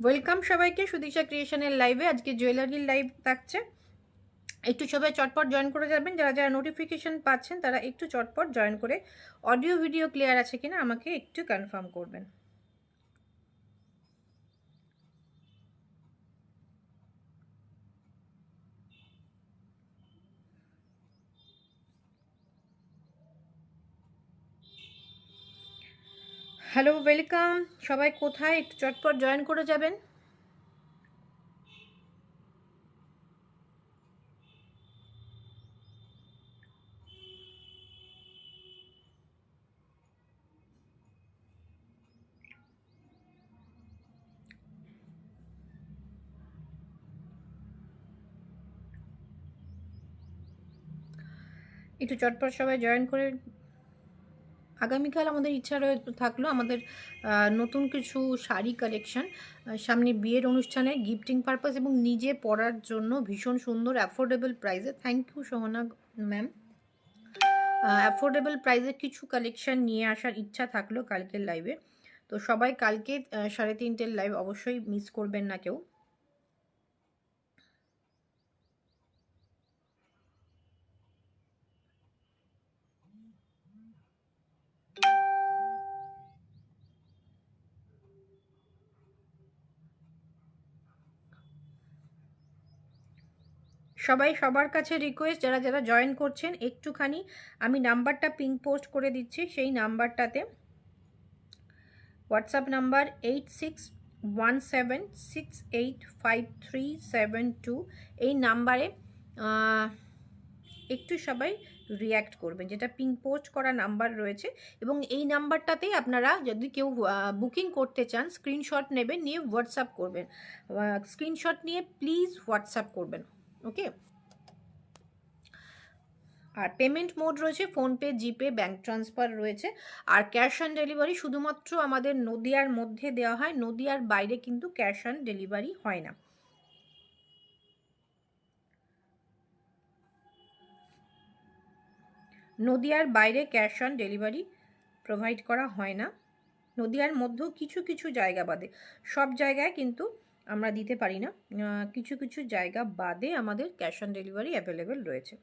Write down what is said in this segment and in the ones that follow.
Welcome সবাইকে সুদিশা ক্রিয়েশনের লাইভে। আজকে জুয়েলারির লাইভ থাকছে, একটু সবাই চটপট জয়েন করে যাবেন। যারা যারা নোটিফিকেশন পাচ্ছেন তারা একটু চটপট জয়েন করে অডিও ভিডিও ক্লিয়ার আছে কিনা আমাকে একটু কনফার্ম করবেন। হ্যালো, ওয়েলকাম সবাই। কোথায় একটু চটপট জয়েন করে যাবেন। একটু চটপট সবাই জয়েন করে। আগামীকাল আমাদের ইচ্ছা থাকলো আমাদের নতুন কিছু শাড়ি কালেকশন, সামনে বিয়ের অনুষ্ঠানে গিফটিং পারপাস এবং নিজে পরার জন্য ভীষণ সুন্দর অ্যাফোর্ডেবল প্রাইসে। Thank you Sohana ma'am. Affordable প্রাইসে কিছু কালেকশন নিয়ে আসার ইচ্ছা থাকলো কালকের লাইভে। তো সবাই কালকে 3:30 লাইভ অবশ্যই মিস করবেন না কেউ। সবাই সবার কাছে রিকোয়েস্ট, যারা যারা জয়েন করছেন একটুখানি আমি নাম্বারটা পিং পোস্ট করে দিচ্ছি, সেই নাম্বারটাতে হোয়াটসঅ্যাপ নাম্বার 8617685372, এই নাম্বারে একটু সবাই রিয়্যাক্ট করবেন, যেটা পিং পোস্ট করা নাম্বার রয়েছে। এবং এই নাম্বারটাতেই আপনারা যদি কেউ বুকিং করতে চান স্ক্রিনশট নেবেন, নিয়ে হোয়াটসঅ্যাপ করবেন। স্ক্রিনশট নিয়ে প্লিজ হোয়াটসঅ্যাপ করবেন। ওকে। আর পেমেন্ট মোড রয়েছে ফোনপে, জিপে, ব্যাঙ্ক ট্রান্সফার রয়েছে। আর ক্যাশ অন ডেলিভারি শুধুমাত্র আমাদের নদিয়ার মধ্যে দেওয়া হয়, নদিয়ার বাইরে কিন্তু ক্যাশ অন ডেলিভারি হয় না। নদিয়ার বাইরে ক্যাশ অন ডেলিভারি প্রোভাইড করা হয় না। নদিয়ার মধ্যেও কিছু কিছু জায়গা বাদে, সব জায়গায় কিন্তু আমরা দিতে পারি না। কিছু কিছু জায়গা বাদে আমাদের ক্যাশ অন ডেলিভারি অ্যাভেলেবেল রয়েছে।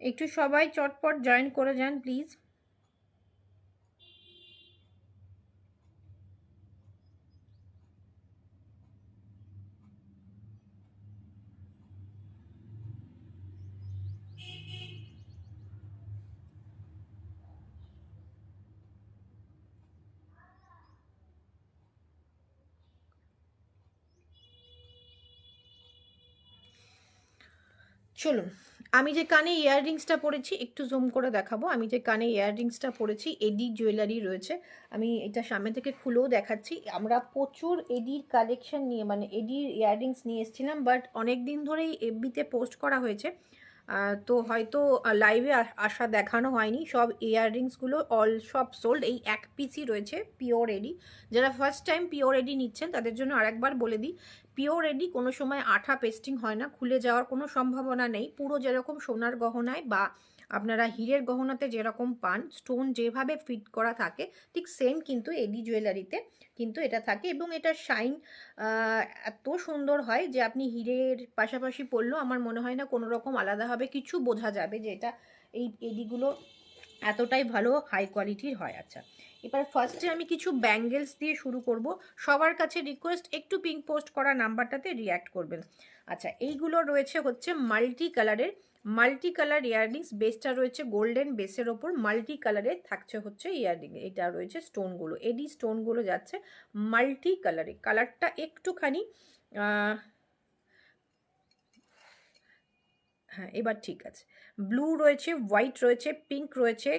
একটু সবাই চটপট জয়েন করে যান প্লিজ। চলুন, আমি যে কানে ইয়াররিংসটা পরেছি একটু জুম করে দেখাবো। আমি যে কানে ইয়াররিংসটা পরেছি এডি জুয়েলারি রয়েছে, আমি এটা সামনে থেকে খুলেও দেখাচ্ছি। আমরা প্রচুর এডির কালেকশন নিয়ে, মানে এডির ইয়াররিংস নিয়ে এসেছিলাম, বাট অনেক দিন ধরেই এফবিতে পোস্ট করা হয়েছে, তো হয়তো লাইভে আসা দেখানো হয়নি। সব ইয়াররিংসগুলো সব সোল্ড। এই এক পিসই রয়েছে পিওর এডি। যারা ফার্স্ট টাইম পিওর এডি নিচ্ছেন তাদের জন্য আরেকবার বলে দিই, পিওর এডি কোনো সময় আঠা পেস্টিং হয় না, খুলে যাওয়ার কোনো সম্ভাবনা নেই। পুরো যেরকম সোনার গহনায় বা আপনারা হীরের গহনাতে যেরকম পান, স্টোন যেভাবে ফিট করা থাকে ঠিক সেম কিন্তু এডি জুয়েলারিতে কিন্তু এটা থাকে। এবং এটা শাইন এত সুন্দর হয় যে আপনি হীরের পাশাপাশি পরলেও আমার মনে হয় না কোনো রকম আলাদাভাবে কিছু বোঝা যাবে যে এটা এই এডিগুলো এতটাই ভালো হাই কোয়ালিটির হয়। আচ্ছা, এবার ফার্স্টে আমি কিছু ব্যাঙ্গেলস দিয়ে শুরু করব। সবার কাছে রিকোয়েস্ট একটু পিঙ্ক পোস্ট করা নাম্বারটাতে রিয়্যাক্ট করবেন। আচ্ছা, এইগুলো রয়েছে হচ্ছে মাল্টি কালারের, মাল্টি কালার ইয়াররিংস। বেসটা রয়েছে গোল্ডেন বেসের ওপর, মাল্টি কালারের থাকছে হচ্ছে ইয়াররিং। এটা রয়েছে স্টোনগুলো, এডি স্টোনগুলো যাচ্ছে মাল্টি কালারে। কালারটা একটুখানি হ্যাঁ এবার ঠিক আছে। ব্লু রয়েছে, হোয়াইট রয়েছে, পিঙ্ক রয়েছে,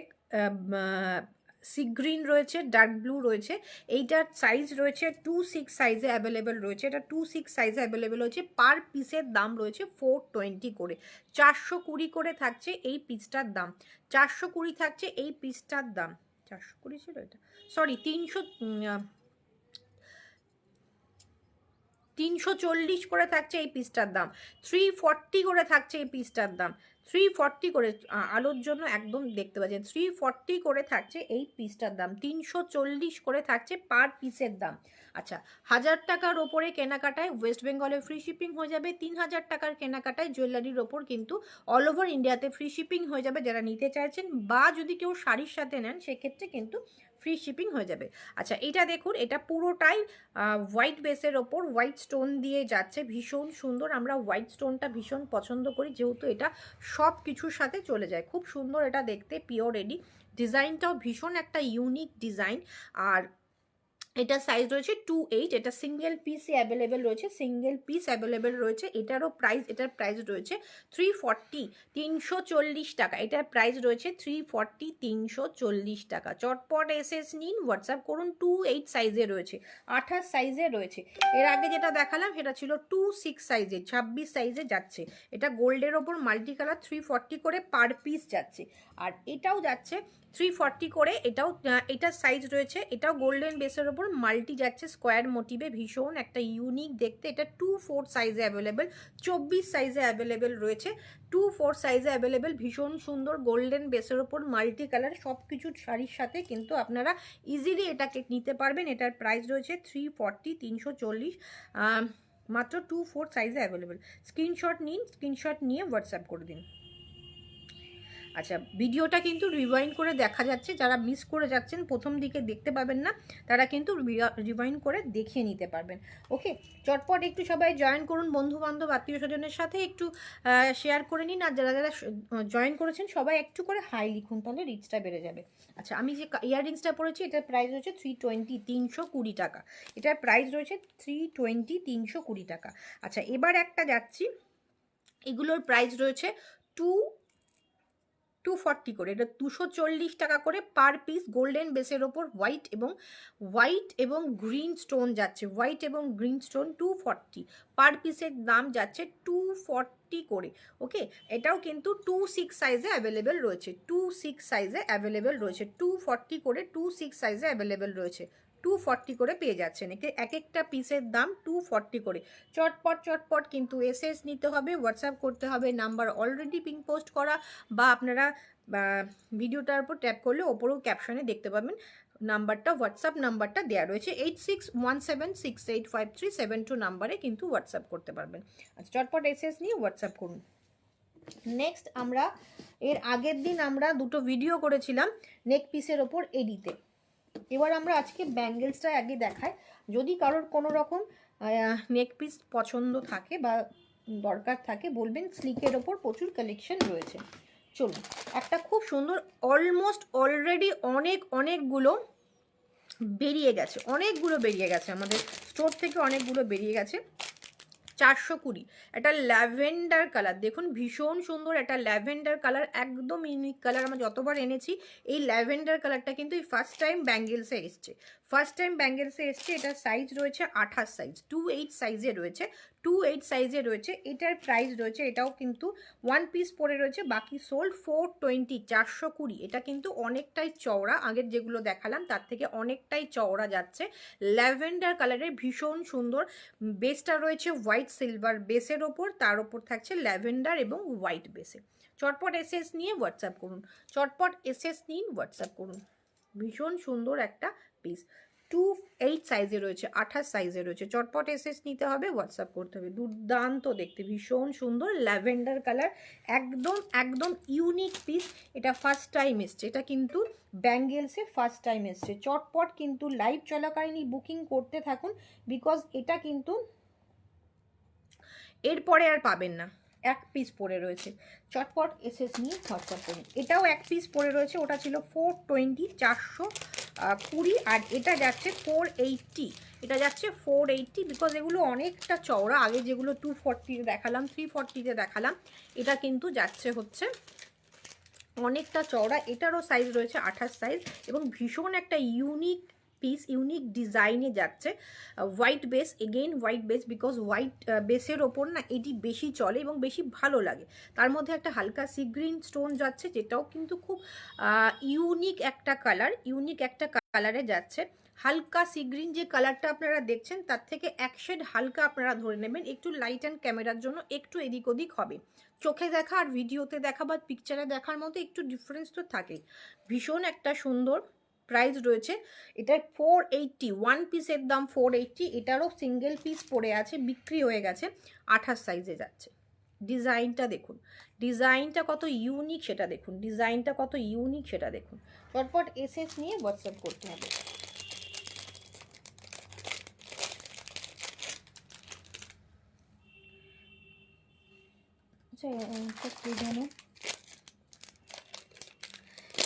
সি গ্রিন রয়েছে, ডার্ক ব্লু রয়েছে। এইটার সাইজ রয়েছে 2-6 সাইজে অ্যাভেলেবেল রয়েছে, এটা 2-6 সাইজে অ্যাভেলেবেল রয়েছে। পার পিসের দাম রয়েছে 420 করে, 420 করে থাকছে এই পিসটার দাম, 420 থাকছে এই পিসটার দাম। 420 ছিল এটা, সরি 340 করে থাকছে এই পিসটার দাম, 340 করে থাকছে এই পিসটার দাম, 340 করে, আলোর জন্য একদম দেখতে পাচ্ছেন 340 করে থাকছে এই পিসটার দাম, 340 করে থাকছে পার পিসের দাম। আচ্ছা, 1000 টাকার ওপরে কেনাকাটায় ওয়েস্ট বেঙ্গলে ফ্রি শিপিং হয়ে যাবে, 3000 টাকার কেনাকাটায় জুয়েলারির ওপর কিন্তু অল ওভার ইন্ডিয়াতে ফ্রি শিপিং হয়ে যাবে যারা নিতে চাইছেন, বা যদি কেউ শাড়ির সাথে নেন সেক্ষেত্রে কিন্তু ফ্রি শিপিং হয়ে যাবে। আচ্ছা, এটা দেখুন, এটা পুরোটাই হোয়াইট বেসের ওপর হোয়াইট স্টোন দিয়ে যাচ্ছে, ভীষণ সুন্দর। আমরা হোয়াইট স্টোনটা ভীষণ পছন্দ করি, যেহেতু এটা সব কিছুর সাথে চলে যায়, খুব সুন্দর এটা দেখতে, পিওর এডি। ডিজাইনটাও ভীষণ একটা ইউনিক ডিজাইন। আর এটা সাইজ রয়েছে 2-8, এটা সিঙ্গেল পিসে অ্যাভেলেবেল রয়েছে, সিঙ্গেল পিস অ্যাভেলেবেল রয়েছে। এটার প্রাইস রয়েছে 340, 340 টাকা। এটার প্রাইস রয়েছে 340, 340 টাকা। চটপট এসএস নিন, হোয়াটসঅ্যাপ করুন। 2-8 সাইজে রয়েছে, 28 সাইজে রয়েছে। এর আগে যেটা দেখালাম সেটা ছিল 2-6 সাইজে, 26 সাইজে যাচ্ছে। এটা গোল্ডের ওপর মাল্টি কালার, 340 করে পার পিস যাচ্ছে। আর এটাও যাচ্ছে 340 করে, এটার সাইজ রয়েছে, এটাও গোল্ডেন বেসের ওপর মাল্টি যাচ্ছে, স্কোয়ার মোটিভে, ভীষণ একটা ইউনিক দেখতে। এটা 2-4 সাইজে অ্যাভেলেবেল, 24 সাইজে অ্যাভেলেবেল রয়েছে, 2-4 সাইজে অ্যাভেলেবেল, ভীষণ সুন্দর গোল্ডেন বেসের ওপর মাল্টি কালার, সব কিছুর শাড়ির সাথে কিন্তু আপনারা ইজিলি এটাকে নিতে পারবেন। এটার প্রাইস রয়েছে 340, 340, মাত্র 2-4 সাইজে অ্যাভেলেবেল। স্ক্রিনশট নিন, স্ক্রিনশট নিয়ে হোয়াটসঅ্যাপ করে দিন। আচ্ছা, ভিডিওটা কিন্তু রিওয়াইন্ড করে দেখা যাচ্ছে, যারা মিস করে যাচ্ছেন, প্রথম দিকে দেখতে পাবেন না, তারা কিন্তু রিওয়াইন্ড করে দেখিয়ে নিতে পারবেন। ওকে, চটপট একটু সবাই জয়েন করুন, বন্ধু বান্ধব আত্মীয় স্বজনের সাথে একটু শেয়ার করে নিন। আর যারা যারা জয়েন করেছেন সবাই একটু করে হাই লিখুন, তাহলে রিচটা বেড়ে যাবে। আচ্ছা, আমি যে ইয়াররিংসটা পরেছি এটার প্রাইস রয়েছে 320, 320 টাকা। এটার প্রাইস রয়েছে 320, 320 টাকা। আচ্ছা, এবার একটা যাচ্ছি, এগুলোর প্রাইস রয়েছে 240 করে, এটা 240 টাকা করে পার পিস, গোল্ডেন বেসের ওপর হোয়াইট এবং গ্রিন স্টোন যাচ্ছে, হোয়াইট এবং গ্রিন স্টোন 240 পার পিসের দাম যাচ্ছে 240 করে। ওকে, এটাও কিন্তু 2-6 সাইজে অ্যাভেলেবেল রয়েছে, 2-6 সাইজে অ্যাভেলেবেল রয়েছে, 240 করে 2-6 সাইজে অ্যাভেলেবেল রয়েছে, 240 করে পেয়ে যাচ্ছেন। এক একটা পিসের দাম 240 করে। চটপট কিন্তু এসএস নিতে হবে, হোয়াটসঅ্যাপ করতে হবে, নাম্বার অলরেডি পিং পোস্ট করা, বা আপনারা ভিডিওটার উপর ট্যাপ করলে ওপরেও ক্যাপশনে দেখতে পাবেন নাম্বারটা, হোয়াটসঅ্যাপ নাম্বারটা দেওয়া রয়েছে, 8617685372 নাম্বারে কিন্তু হোয়াটসঅ্যাপ করতে পারবেন। আচ্ছা, চটপট এসএস নিয়ে হোয়াটসঅ্যাপ করুন। নেক্সট, আমরা এর আগের দিন আমরা দুটো ভিডিও করেছিলাম নেক পিসের ওপর এডিতে। এবার আমরা আজকে ব্যাঙ্গেলসটা আগে দেখাই, যদি কারোর কোনো রকম নেক পিস পছন্দ থাকে বা দরকার থাকে বলবেন। স্লিকের ওপর প্রচুর কালেকশন রয়েছে, চলুন। একটা খুব সুন্দর, অলমোস্ট অলরেডি অনেকগুলো বেরিয়ে গেছে, আমাদের স্টোর থেকে অনেকগুলো বেরিয়ে গেছে। 420, এটা ল্যাভেন্ডার কালার, দেখুন ভীষণ সুন্দর, এটা ল্যাভেন্ডার কালার, একদম ইউনিক কালার। আমরা যতবার এনেছি এই ল্যাভেন্ডার কালারটা কিন্তু এই ফার্স্ট টাইম ব্যাঙ্গেলসে এসছে, এটার সাইজ রয়েছে 28 সাইজ, 2-8 সাইজে রয়েছে, 2-8 সাইজে রয়েছে। এটার প্রাইস রয়েছে, এটাও কিন্তু 1 পিস পরে রয়েছে, বাকি সোল্ড 420, 420। এটা কিন্তু অনেকটাই চওড়া, আগের যেগুলো দেখালাম তার থেকে অনেকটাই চওড়া যাচ্ছে, ল্যাভেন্ডার কালারের, ভীষণ সুন্দর। বেসটা রয়েছে হোয়াইট সিলভার বেসের ওপর, তার ওপর থাকছে ল্যাভেন্ডার এবং হোয়াইট বেসে। চটপট এসএস নিয়ে হোয়াটসঅ্যাপ করুন, ভীষণ সুন্দর একটা পিস। 2-8 সাইজে রয়েছে, 28 সাইজে রয়েছে। চটপট এসএস নিতে হবে, হোয়াটসঅ্যাপ করতে হবে। দুর্দান্ত দেখতে, ভীষণ সুন্দর ল্যাভেন্ডার কালার, একদম ইউনিক পিস। এটা ফার্স্ট টাইম এসছে, এটা কিন্তু ব্যাঙ্গেলসে ফার্স্ট টাইম এসছে। চটপট কিন্তু লাইভ চলাকালীনই বুকিং করতে থাকুন, বিকজ এটা কিন্তু এরপরে আর পাবেন না, এক পিস পরে রয়েছে। চটপট এসএস নিয়ে হোয়াটসঅ্যাপ করুন। এটাও এক পিস পরে রয়েছে, ওটা ছিল 420, 420, আর এটা যাচ্ছে 480, এটা যাচ্ছে 480, বিকজ এগুলো অনেকটা চওড়া। আগে যেগুলো 240 দেখালাম, 340 দেখালাম, এটা কিন্তু যাচ্ছে হচ্ছে অনেকটা চওড়া, এটারও সাইজ রয়েছে 28 সাইজ, এবং ভীষণ একটা ইউনিক পিস, ইউনিক ডিজাইনে যাচ্ছে। White base, again white base, because white বেসের ওপর না এটি বেশি চলে এবং বেশি ভালো লাগে। তার মধ্যে একটা হালকা সি গ্রিন স্টোন যাচ্ছে, যেটাও কিন্তু খুব ইউনিক একটা কালার, ইউনিক একটা কালারে যাচ্ছে। হালকা সি গ্রিন যে কালারটা আপনারা দেখছেন তার থেকে এক শেড হালকা আপনারা ধরে নেবেন, একটু লাইট অ্যান্ড ক্যামেরার জন্য একটু এদিক ওদিক হবে। চোখে দেখা আর ভিডিওতে দেখা বা পিকচারে দেখার মধ্যে একটু ডিফারেন্স তো থাকেই। ভীষণ একটা সুন্দর প্রাইস রয়েছে এটার 480, ওয়ান পিসের দাম 480। এটারও সিঙ্গেল পিস পড়ে আছে, বিক্রি হয়ে গেছে, 28 সাইজে যাচ্ছে। ডিজাইনটা দেখুন, ডিজাইনটা কত ইউনিক সেটা দেখুন, ডিজাইনটা কত ইউনিক সেটা দেখুন। চটপট এসএস নিয়ে হোয়াটসঅ্যাপ করতে হবে।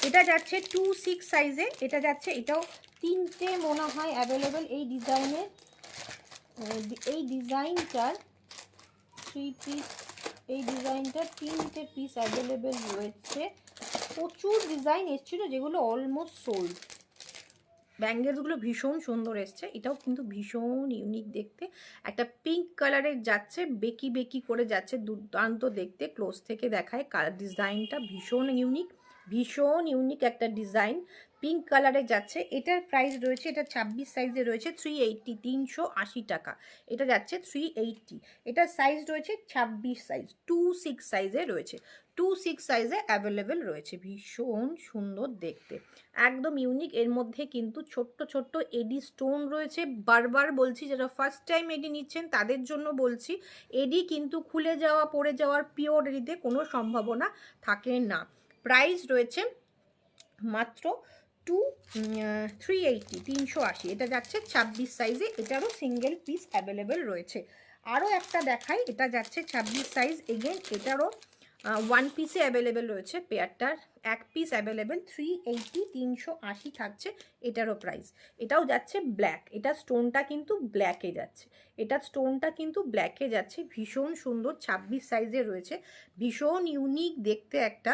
এটা যাচ্ছে 26 সাইজে, এটা যাচ্ছে, এটাও তিনটে মনে হয় অ্যাভেলেবেল এই ডিজাইনের, এই ডিজাইনটার 3 পিস, এই ডিজাইনটার 3টে পিস অ্যাভেলেবেল রয়েছে। প্রচুর ডিজাইন এসেছিলো যেগুলো অলমোস্ট সোল্ড। ব্যাঙ্গেলসগুলো ভীষণ সুন্দর এসছে, এটাও কিন্তু ভীষণ ইউনিক দেখতে, একটা পিঙ্ক কালারের যাচ্ছে, বেকি বেকি করে যাচ্ছে, দুর্দান্ত দেখতে। ক্লোজ থেকে দেখায়, কালার ডিজাইনটা ভীষণ ইউনিক, ভীষণ ইউনিক একটা ডিজাইন, পিঙ্ক কালারে যাচ্ছে। এটার প্রাইস রয়েছে, এটা 26 সাইজে রয়েছে 380, 380 টাকা। এটা যাচ্ছে 380। এটার সাইজ রয়েছে 26 সাইজ, 26 সাইজে রয়েছে, 26 সাইজে অ্যাভেলেবেল রয়েছে। ভীষণ সুন্দর দেখতে, একদম ইউনিক। এর মধ্যে কিন্তু ছোট্ট ছোট্ট এডি স্টোন রয়েছে। বারবার বলছি, যারা ফার্স্ট টাইম এডি নিচ্ছেন তাদের জন্য বলছি, এডি কিন্তু খুলে যাওয়া, পড়ে যাওয়ার পিওর এডিতে কোনো সম্ভাবনা থাকে না। প্রাইস রয়েছে মাত্র 380, 380। এটা যাচ্ছে 26 সাইজে, এটারও সিঙ্গেল পিস অ্যাভেলেবেল রয়েছে। আরও একটা দেখাই, এটা যাচ্ছে 26 সাইজ, এগেন এটারও ওয়ান পিসে অ্যাভেলেবেল রয়েছে, পেয়ারটার এক পিস অ্যাভেলেবেল, 380, 380 থাকছে এটারও প্রাইস। এটাও যাচ্ছে ব্ল্যাক, এটা স্টোনটা কিন্তু ব্ল্যাকে যাচ্ছে, এটা স্টোনটা কিন্তু ব্ল্যাকে যাচ্ছে। ভীষণ সুন্দর, 26 সাইজে রয়েছে, ভীষণ ইউনিক দেখতে একটা।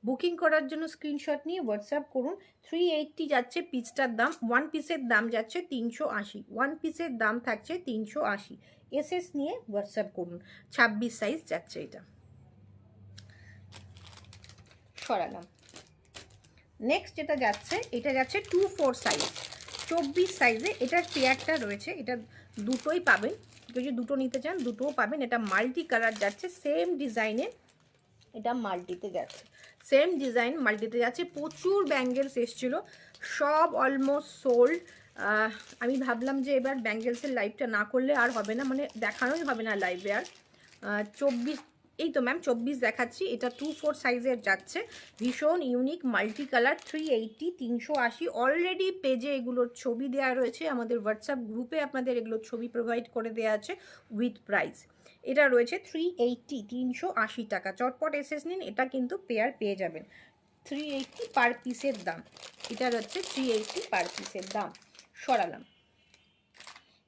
বুকিং করার জন্য স্ক্রিনশট নিয়ে হোয়াটসঅ্যাপ করুন। 380 যাচ্ছে পিসটার দাম, ওয়ান পিসের দাম যাচ্ছে 380, ওয়ান পিসের দাম থাকছে 380। এসএস নিয়ে হোয়াটসঅ্যাপ করুন। 26 সাইজ যাচ্ছে এটা, সরালাম। নেক্সট যেটা যাচ্ছে, এটা যাচ্ছে 24 সাইজ, 24 সাইজে এটার পেয়ারটা রয়েছে। এটা দুটোই পাবেন, যদি দুটো নিতে চান দুটোও পাবেন। এটা মাল্টি কালার যাচ্ছে, সেম ডিজাইনের, এটা মাল্টিতে যাচ্ছে, সেম ডিজাইন মাল্টিতে যাচ্ছে। প্রচুর ব্যাঙ্গেলস এসেছিলো, সব অলমোস্ট সোল্ড। আমি ভাবলাম যে এবার ব্যাঙ্গেলসের লাইভটা না করলে আর হবে না, মানে দেখানোই হবে না লাইভে আর। 24, এই তো ম্যাম 24 দেখাচ্ছি। এটা 24 সাইজের যাচ্ছে, ভীষণ ইউনিক মাল্টি কালার, 380, 380। অলরেডি পেজে এগুলোর ছবি দেওয়া রয়েছে, আমাদের হোয়াটসঅ্যাপ গ্রুপে আপনাদের এগুলোর ছবি প্রোভাইড করে দেওয়া আছে উইথ প্রাইস। এটা রয়েছে 380, 380 টাকা। চটপট এসএস নিন, এটা কিন্তু পেয়ার পেয়ে যাবেন। 380 পার পিসের দাম, এটা হচ্ছে 380 পার পিসের দাম। সরালাম।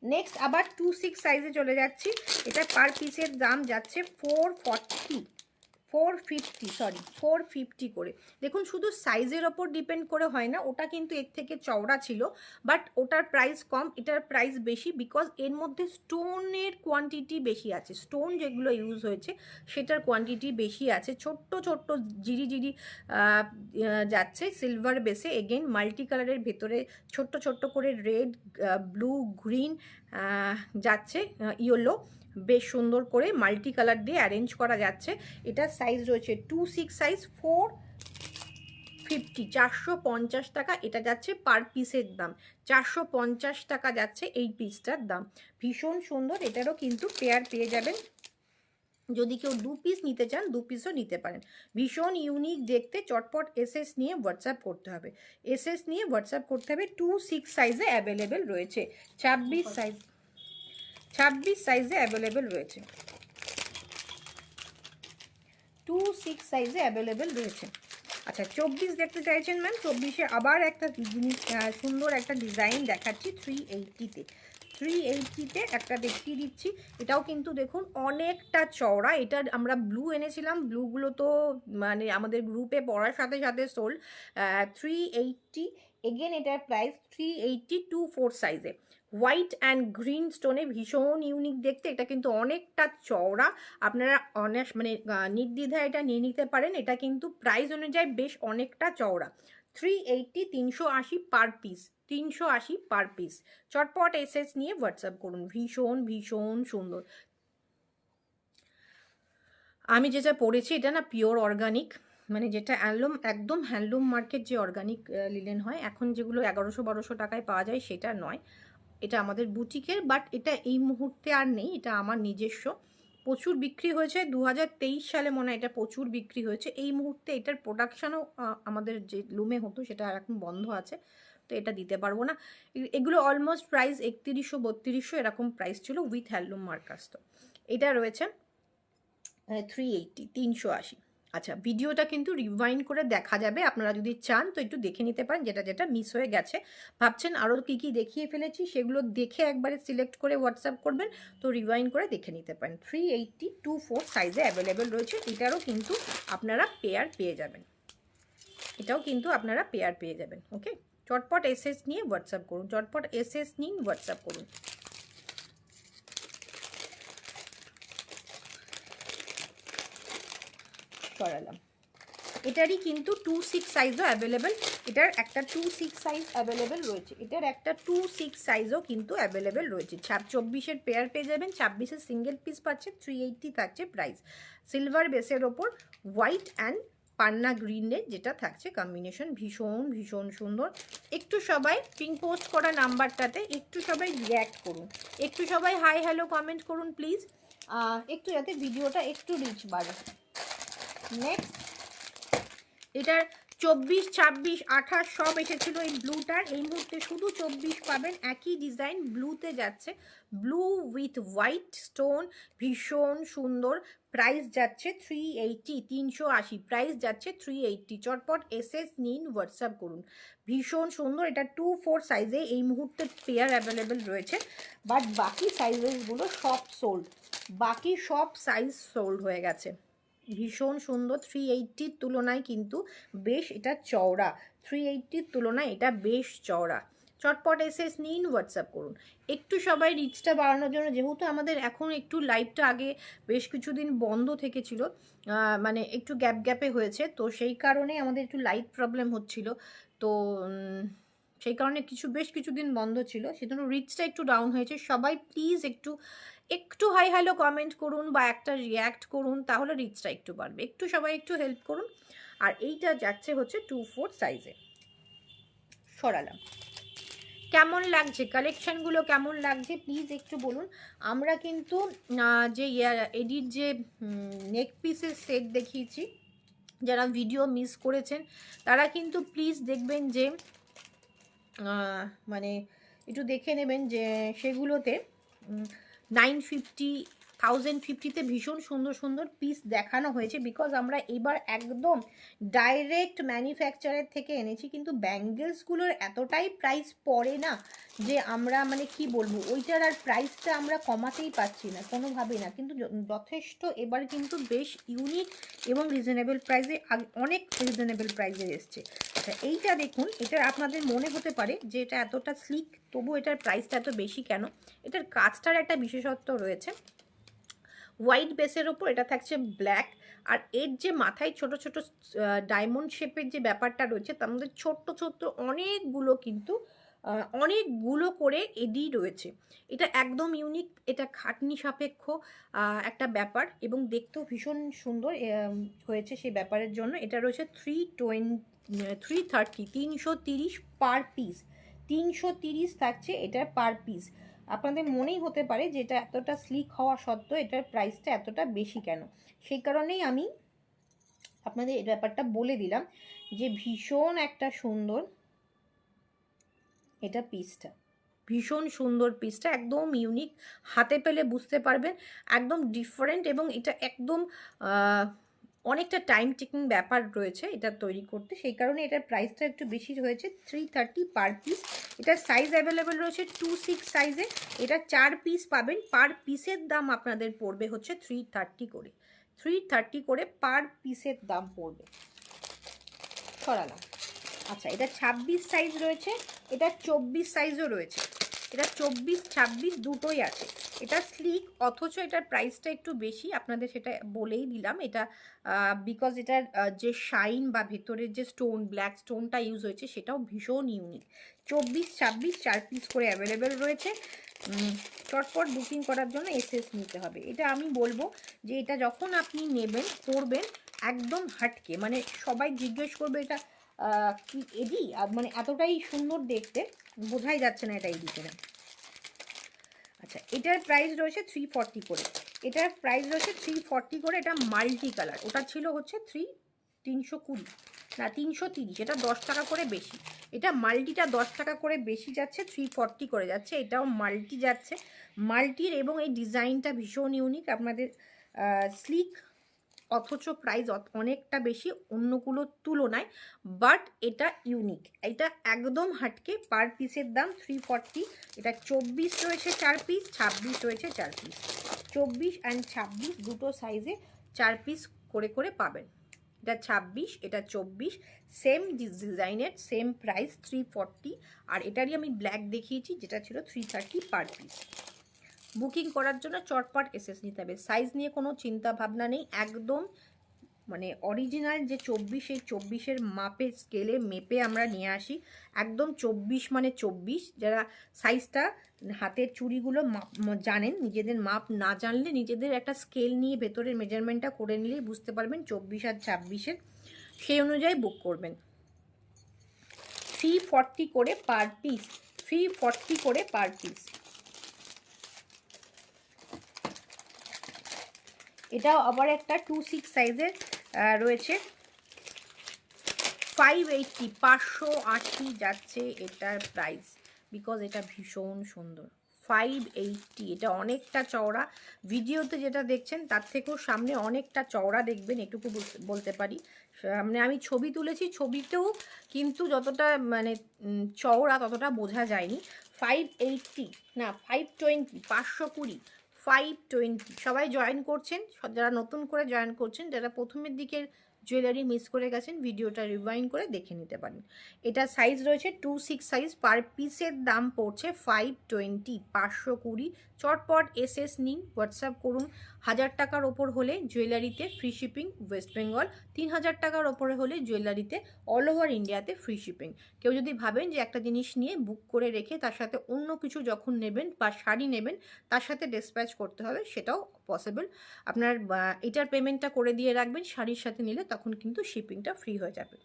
নেক্সট আবার 26 সাইজে চলে যাচ্ছি। এটা পার পিসের দাম যাচ্ছে 450 করে। দেখুন, শুধু সাইজের ওপর ডিপেন্ড করে হয় না, ওটা কিন্তু এর থেকে চওড়া ছিল, বাট ওটার প্রাইস কম, এটার প্রাইস বেশি, বিকজ এর মধ্যে স্টোনের কোয়ান্টিটি বেশি আছে। স্টোন যেগুলো ইউজ হয়েছে সেটার কোয়ান্টিটি বেশি আছে। ছোট্ট ছোট্ট জিরি জিরি যাচ্ছে সিলভার বেসে, এগেন মাল্টি কালারের ভেতরে ছোট্ট ছোট্ট করে রেড, ব্লু, গ্রিন যাচ্ছে, ইয়েলো, বেশ সুন্দর করে মাল্টি কালার দিয়ে অ্যারেঞ্জ করা যাচ্ছে। এটার সাইজ রয়েছে 26 সাইজ, 450, 450 টাকা। এটা যাচ্ছে পার পিসের দাম, 450 টাকা যাচ্ছে এই পিসটার দাম। ভীষণ সুন্দর, এটারও কিন্তু পেয়ার পেয়ে যাবেন। যদি কেউ 2 পিস নিতে চান 2 পিসও নিতে পারেন। ভীষণ ইউনিক দেখতে। চটপট এসএস নিয়ে হোয়াটসঅ্যাপ করতে হবে, এসএস নিয়ে হোয়াটসঅ্যাপ করতে হবে। 26 সাইজে অ্যাভেলেবেল রয়েছে, 26 সাইজে অ্যাভেলেবেল রয়েছে, 26 সাইজে অ্যাভেলেবেল রয়েছে। আচ্ছা, 24 দেখতে চাইছেন ম্যাম? 24-এ আবার একটা জিনিস, সুন্দর একটা ডিজাইন দেখাচ্ছি 380-তে। 380-তে একটা দেখিয়ে দিচ্ছি। এটাও কিন্তু দেখুন অনেকটা চওড়া। এটার আমরা ব্লু এনেছিলাম, ব্লুগুলো তো মানে আমাদের গ্রুপে পড়ার সাথে সাথে সোল্ড। 380 এগেন এটার প্রাইস 380 2/4 সাইজে, হোয়াইট অ্যান্ড গ্রিন স্টোনে, ভীষণ ইউনিক দেখতে। এটা কিন্তু অনেকটা চওড়া, আপনারা অনেক মানে নির্দ্বিধায় এটা নিয়ে নিতে পারেন। এটা কিন্তু প্রাইস অনুযায়ী বেশ অনেকটা চওড়া। 380, 380 পার পিস, 380 পার পিস। চটপট এসএস নিয়ে হোয়াটসঅ্যাপ করুন। ভীষণ ভীষণ সুন্দর। আমি যেটা পরেছি এটা না পিওর অর্গানিক, মানে যেটা একদম হ্যান্ডলুম মার্কেট যে অর্গানিক লিলেন হয় এখন, যেগুলো 1100-1200 টাকায় পাওয়া যায়, সেটা নয়। এটা আমাদের বুটিকের, বাট এটা এই মুহূর্তে আর নেই, এটা আমার নিজস্ব। প্রচুর বিক্রি হয়েছে 2023 সালে মনে হয় এটা প্রচুর বিক্রি হয়েছে। এই মুহূর্তে এটার প্রোডাকশানও আমাদের যে লুমে হতো সেটা এখন বন্ধ আছে, তো এটা দিতে পারবো না। এগুলো অলমোস্ট প্রাইস 3100-3200 এরকম প্রাইস ছিল উইথ হ্যান্ডলুম মার্কাস। তো এটা রয়েছে 380, 380। আচ্ছা, ভিডিওটা কিন্তু রিভাইন্ড করে দেখা যাবে, আপনারা যদি চান তো একটু দেখে নিতে পারেন যেটা যেটা মিস হয়ে গেছে। ভাবছেন আরও কী কী দেখিয়ে ফেলেছি, সেগুলো দেখে একবারে সিলেক্ট করে হোয়াটসঅ্যাপ করবেন, তো রিভাইন্ড করে দেখে নিতে পারেন। 380 2/4 সাইজে অ্যাভেলেবেল রয়েছে। এটারও কিন্তু আপনারা পেয়ার পেয়ে যাবেন, এটাও কিন্তু আপনারা পেয়ার পেয়ে যাবেন। ওকে, চটপট এসএস নিয়ে হোয়াটসঅ্যাপ করুন, চটপট এসএস নিন, হোয়াটসঅ্যাপ করুন। করালাম। এটারই কিন্তু 26 সাইজও অ্যাভেলেবেল, এটার একটা 26 সাইজ অ্যাভেলেবেল রয়েছে, এটার একটা 26 সাইজও কিন্তু অ্যাভেলেবেল রয়েছে। 24-এর পেয়ার পেয়ে যাবেন, 26-এর সিঙ্গেল পিস পাচ্ছে। 380 থাকছে প্রাইস। সিলভার বেসের ওপর হোয়াইট অ্যান্ড পান্না গ্রিনের যেটা থাকছে কম্বিনেশন, ভীষণ ভীষণ সুন্দর। একটু সবাই পিং পোস্ট করা নাম্বারটাতে একটু সবাই রিয়্যাক্ট করুন, একটু সবাই হাই হ্যালো কমেন্ট করুন প্লিজ, একটু যাতে ভিডিওটা একটু রিচ বাড়ে। নেক্সট, এটার 24, 26, 28 সব এসেছিলো এই ব্লুটার। এই মুহূর্তে শুধু 24 পাবেন, একই ডিজাইন ব্লুতে যাচ্ছে, ব্লু উইথ হোয়াইট স্টোন, ভীষণ সুন্দর। প্রাইস যাচ্ছে 380, 380 প্রাইস যাচ্ছে 380। চটপট এসএস নিন, হোয়াটসঅ্যাপ করুন। ভীষণ সুন্দর। এটা 2/4 সাইজে এই মুহূর্তে পেয়ার অ্যাভেলেবেল রয়েছে, বাট বাকি সাইজেসগুলো সব সোল্ড, বাকি সব সাইজ সোল্ড হয়ে গেছে। ভীষণ সুন্দর। 380-র তুলনায় কিন্তু বেশ এটা চওড়া, 380-র তুলনায় এটা বেশ চওড়া। চটপট এসএস নিন, হোয়াটসঅ্যাপ করুন। একটু সবাই রিচটা বাড়ানোর জন্য, যেহেতু আমাদের এখন একটু লাইভটা আগে বেশ কিছুদিন বন্ধ থেকেছিল, মানে একটু গ্যাপে হয়েছে, তো সেই কারণে আমাদের একটু লাইট প্রবলেম হচ্ছিল, তো সেই কারণে বেশ কিছুদিন বন্ধ ছিল, সেজন্য রিচটা একটু ডাউন হয়েছে। সবাই প্লিজ একটু হাই হ্যালো কমেন্ট করুন বা একটা রিয়্যাক্ট করুন, তাহলে রিচটা একটু বাড়বে। একটু সবাই একটু হেল্প করুন। আর এইটা যাচ্ছে হচ্ছে 2/4 সাইজে। সরালাম। কেমন লাগছে কালেকশানগুলো, কেমন লাগছে প্লিজ একটু বলুন। আমরা কিন্তু যে এডির যে নেক পিসের সেট দেখিয়েছি, যারা ভিডিও মিস করেছেন তারা কিন্তু প্লিজ দেখবেন যে মানে একটু দেখে নেবেন যে সেগুলোতে 950, 1050-তে ভীষণ সুন্দর সুন্দর পিস দেখানো হয়েছে, বিকজ আমরা এবার একদম ডাইরেক্ট ম্যানুফ্যাকচারের থেকে এনেছি। কিন্তু ব্যাঙ্গেলসগুলোর এতটাই প্রাইস পড়ে না যে আমরা মানে কি বলবো, ওইটার আর প্রাইসটা আমরা কমাতেই পারছি না কোনোভাবেই না, কিন্তু যথেষ্ট এবার কিন্তু বেশ ইউনিক এবং রিজনেবল প্রাইসে, অনেক রিজনেবল প্রাইসে এসছে। এইটা দেখুন, এটা আপনাদের মনে হতে পারে যে এটা এতটা স্লিক, তবু এটার প্রাইসটা এত বেশি কেন। এটার কাজটার একটা বিশেষত্ব রয়েছে, হোয়াইট বেসের ওপর এটা থাকছে ব্ল্যাক, আর এর যে মাথায় ছোট ছোট ডায়মন্ড শেপের যে ব্যাপারটা রয়েছে, তার মধ্যে ছোট্ট ছোট্ট অনেকগুলো করে এডি রয়েছে। এটা একদম ইউনিক, এটা খাটনি সাপেক্ষ একটা ব্যাপার, এবং দেখতেও ভীষণ সুন্দর হয়েছে সেই ব্যাপারের জন্য। এটা রয়েছে 330, 330 পার পিস, 330 থাকছে এটা পার পিস। আপনাদের মনেই হতে পারে যে এটা এতটা স্লিক হওয়া সত্ত্বেও এটার প্রাইসটা এতটা বেশি কেন। সেই কারণেই আমি আপনাদের এই ব্যাপারটা বলে দিলাম যে ভীষণ একটা সুন্দর এটা পিসটা, ভীষণ সুন্দর পিসটা, একদম ইউনিক, হাতে পেলে বুঝতে পারবেন একদম ডিফারেন্ট, এবং এটা একদম অনেকটা টাইম টেকিং ব্যাপার রয়েছে এটা তৈরি করতে, সেই কারণে এটার প্রাইসটা একটু বেশি হয়েছে। 330 পার পিস। এটার সাইজ অ্যাভেলেবেল রয়েছে 2-6 সাইজে। এটা 4 পিস পাবেন, পার পিসের দাম আপনাদের পড়বে হচ্ছে 330 করে, 330 করে পার পিসের দাম পড়বে। সরালাম। আচ্ছা, এটা 26 সাইজ রয়েছে, এটা 24 সাইজও রয়েছে, এটা 24-26 দুটোই আছে। এটা স্লিক, অথচ এটার প্রাইসটা একটু বেশি, আপনাদের সেটা বলেই দিলাম। এটা বিকজ এটার যে শাইন বা ভেতরের যে স্টোন, ব্ল্যাক স্টোনটা ইউজ হয়েছে সেটাও ভীষণ ইউনিক। 24-26 4 পিস করে অ্যাভেলেবেল রয়েছে। চটপট বুকিং করার জন্য এসএস নিতে হবে। এটা আমি বলবো যে এটা যখন আপনি নেবেন পরবেন একদম হাটকে, মানে সবাই জিজ্ঞেস করবে এটা কি এডি, মানে এতটাই সুন্দর দেখতে, বোঝাই যাচ্ছে না এটা এডি কিনা। আচ্ছা, এটার প্রাইস রয়েছে 340 করে, এটার প্রাইস রয়েছে 340 করে। এটা মাল্টি কালার, ওটা ছিল হচ্ছে 320 না 330, এটা 10 টাকা করে বেশি। এটা মাল্টিটা 10 টাকা করে বেশি যাচ্ছে, 340 করে যাচ্ছে। এটাও মাল্টি যাচ্ছে, মাল্টির, এবং এই ডিজাইনটা ভীষণ ইউনিক, আপনাদের স্লিক, অথচ প্রাইস অনেকটা বেশি অন্যগুলোর তুলনায়, বাট এটা ইউনিক, এটা একদম হাটকে। পার পিসের দাম 340। এটা 24 রয়েছে 4 পিস, 26 রয়েছে 4 পিস, 24 অ্যান্ড 26 দুটো সাইজে 4 পিস করে করে পাবেন। এটা 26, এটা 24, সেম ডিজাইনের, সেম প্রাইস 340। আর এটারই আমি ব্ল্যাক দেখিয়েছি যেটা ছিল 330 পার পিস। বুকিং করার জন্য চটপট এসএস নিতে হবে, সাইজ নিয়ে কোনো চিন্তা ভাবনা নেই, একদম মানে অরিজিনাল যে 24, এই 24-এর মাপে স্কেলে মেপে আমরা নিয়ে আসি, একদম 24 মানে 24। যারা সাইজটা হাতের চুড়িগুলো জানেন, নিজেদের মাপ না জানলে নিজেদের একটা স্কেল নিয়ে ভেতরের মেজারমেন্টটা করে নিলেই বুঝতে পারবেন 24 আর 26-এর, সেই অনুযায়ী বুক করবেন। 340 করে পার পিস, 340 করে পার পিস। এটাও আবার একটা 2-6 সাইজের রয়েছে, 580, 580 যাচ্ছে এটার প্রাইস, বিকজ এটা ভীষণ সুন্দর। 580, এটা অনেকটা চওড়া, ভিডিওতে যেটা দেখছেন তার থেকেও সামনে অনেকটা চওড়া দেখবেন, এটুকু বলতে পারি। সামনে আমি ছবি তুলেছি, ছবিতেও কিন্তু যতটা মানে চওড়া ততটা বোঝা যায়নি। 580 না 520, 520, 520। সবাই জয়েন করছেন, যারা নতুন করে জয়েন করছেন, যারা প্রথমের দিকের জুয়েলারি মিস করে গেছেন ভিডিওটা রিভাইন্ড করে দেখে নিতে পারেন। এটা সাইজ রয়েছে 2-6 সাইজ, পার পিসের দাম পড়ছে 520, 520। চটপট এসএস নিন, হোয়াটসঅ্যাপ করুন। 1000 টাকার ওপর হলে জুয়েলারিতে ফ্রি শিপিং ওয়েস্ট বেঙ্গল, 3000 টাকার ওপরে হলে জুয়েলারিতে অল ওভার ইন্ডিয়াতে ফ্রি শিপিং। কেউ যদি ভাবেন যে একটা জিনিস নিয়ে বুক করে রেখে তার সাথে অন্য কিছু যখন নেবেন বা শাড়ি নেবেন তার সাথে ডিসপ্যাচ করতে হবে, সেটাও পসিবল। আপনার এটার পেমেন্টটা করে দিয়ে রাখবেন, শাড়ির সাথে নিলে তখন কিন্তু শিপিংটা ফ্রি হয়ে যাবে।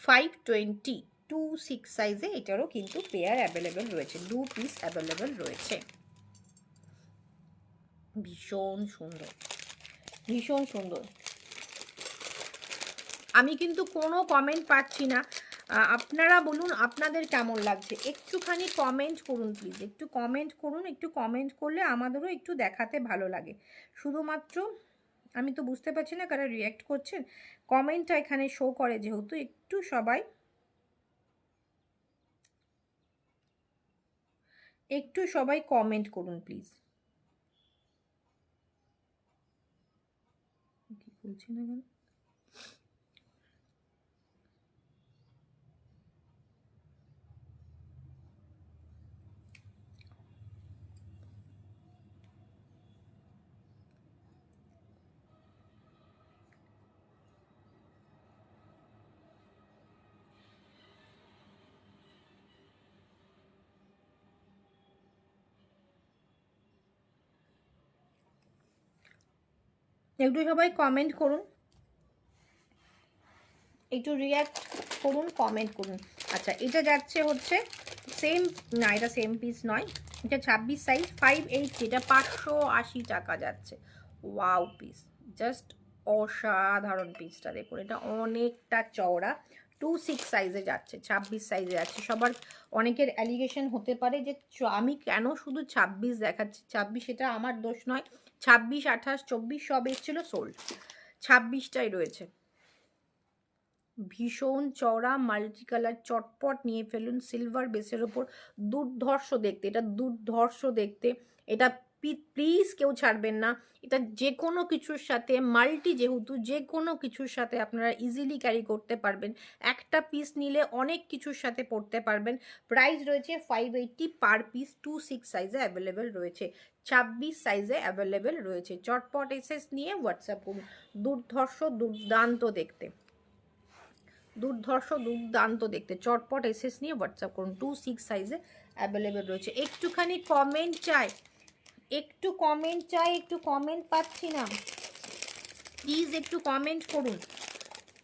520, 2-6 সাইজে এটারও কিন্তু পেয়ার অ্যাভেলেবেল রয়েছে, 2 পিস অ্যাভেলেবেল রয়েছে। ভীষণ সুন্দর, ভীষণ সুন্দর। আমি কিন্তু কোনো কমেন্ট পাচ্ছি না, আপনারা বলুন আপনাদের কেমন লাগছে, একটুখানি কমেন্ট করুন প্লিজ, একটু কমেন্ট করুন। একটু কমেন্ট করলে আমাদেরও একটু দেখাতে ভালো লাগে। শুধুমাত্র আমি তো বুঝতে পারছি না কারা রিয়্যাক্ট করছেন, কমেন্টটা এখানে শো করে যেহেতু, একটু সবাই কমেন্ট করুন প্লিজ। কি বলছি না কেন? একটু সবাই কমেন্ট করুন, একটু রিয়্যাক্ট করুন, কমেন্ট করুন। আচ্ছা, এটা যাচ্ছে হচ্ছে সেম, না এটা সেম পিস নয়, এটা 26 সাইজ, 580, এটা 580 টাকা যাচ্ছে। ওয়াও পিস, জাস্ট অসাধারণ পিসটা দেখুন, এটা অনেকটা চওড়া, 2-6 সাইজে যাচ্ছে, 26 সাইজে যাচ্ছে। সবার অনেকের অ্যালিগেশন হতে পারে যে আমি কেন শুধু 26 দেখাচ্ছি, 26, এটা আমার দোষ নয়, 26, 28, 24 সব এসেছিলো সোল্ড, 26টাই রয়েছে। ভীষণ চওড়া মাল্টি কালার, চটপট নিয়ে ফেলুন, সিলভার বেসের ওপর, দুর্ধর্ষ দেখতে, এটা দুর্ধর্ষ দেখতে। এটা প্লিজ কেউ ছাড়বেন না। এটা যে কোনো কিছুর সাথে, মাল্টি যেহেতু, যে কোনো কিছুর সাথে আপনারা ইজিলি ক্যারি করতে পারবেন। একটা পিস নিলে অনেক কিছুর সাথে পরতে পারবেন। প্রাইস রয়েছে 580 পার পিস, 26 সাইজে অ্যাভেলেবেল রয়েছে, 26 সাইজে অ্যাভেলেবেল রয়েছে। চটপট এসএস নিয়ে হোয়াটসঅ্যাপ করুন। দুর্ধর্ষ, দুর্দান্ত দেখতে, দুর্ধর্ষ দুর্দান্ত দেখতে, চটপট এসএস নিয়ে হোয়াটসঅ্যাপ করুন। 26 সাইজে অ্যাভেলেবেল রয়েছে। একটুখানি কমেন্ট চাই, একটু কমেন্ট চাই, একটু কমেন্ট পাচ্ছি না, প্লিজ একটু কমেন্ট করুন,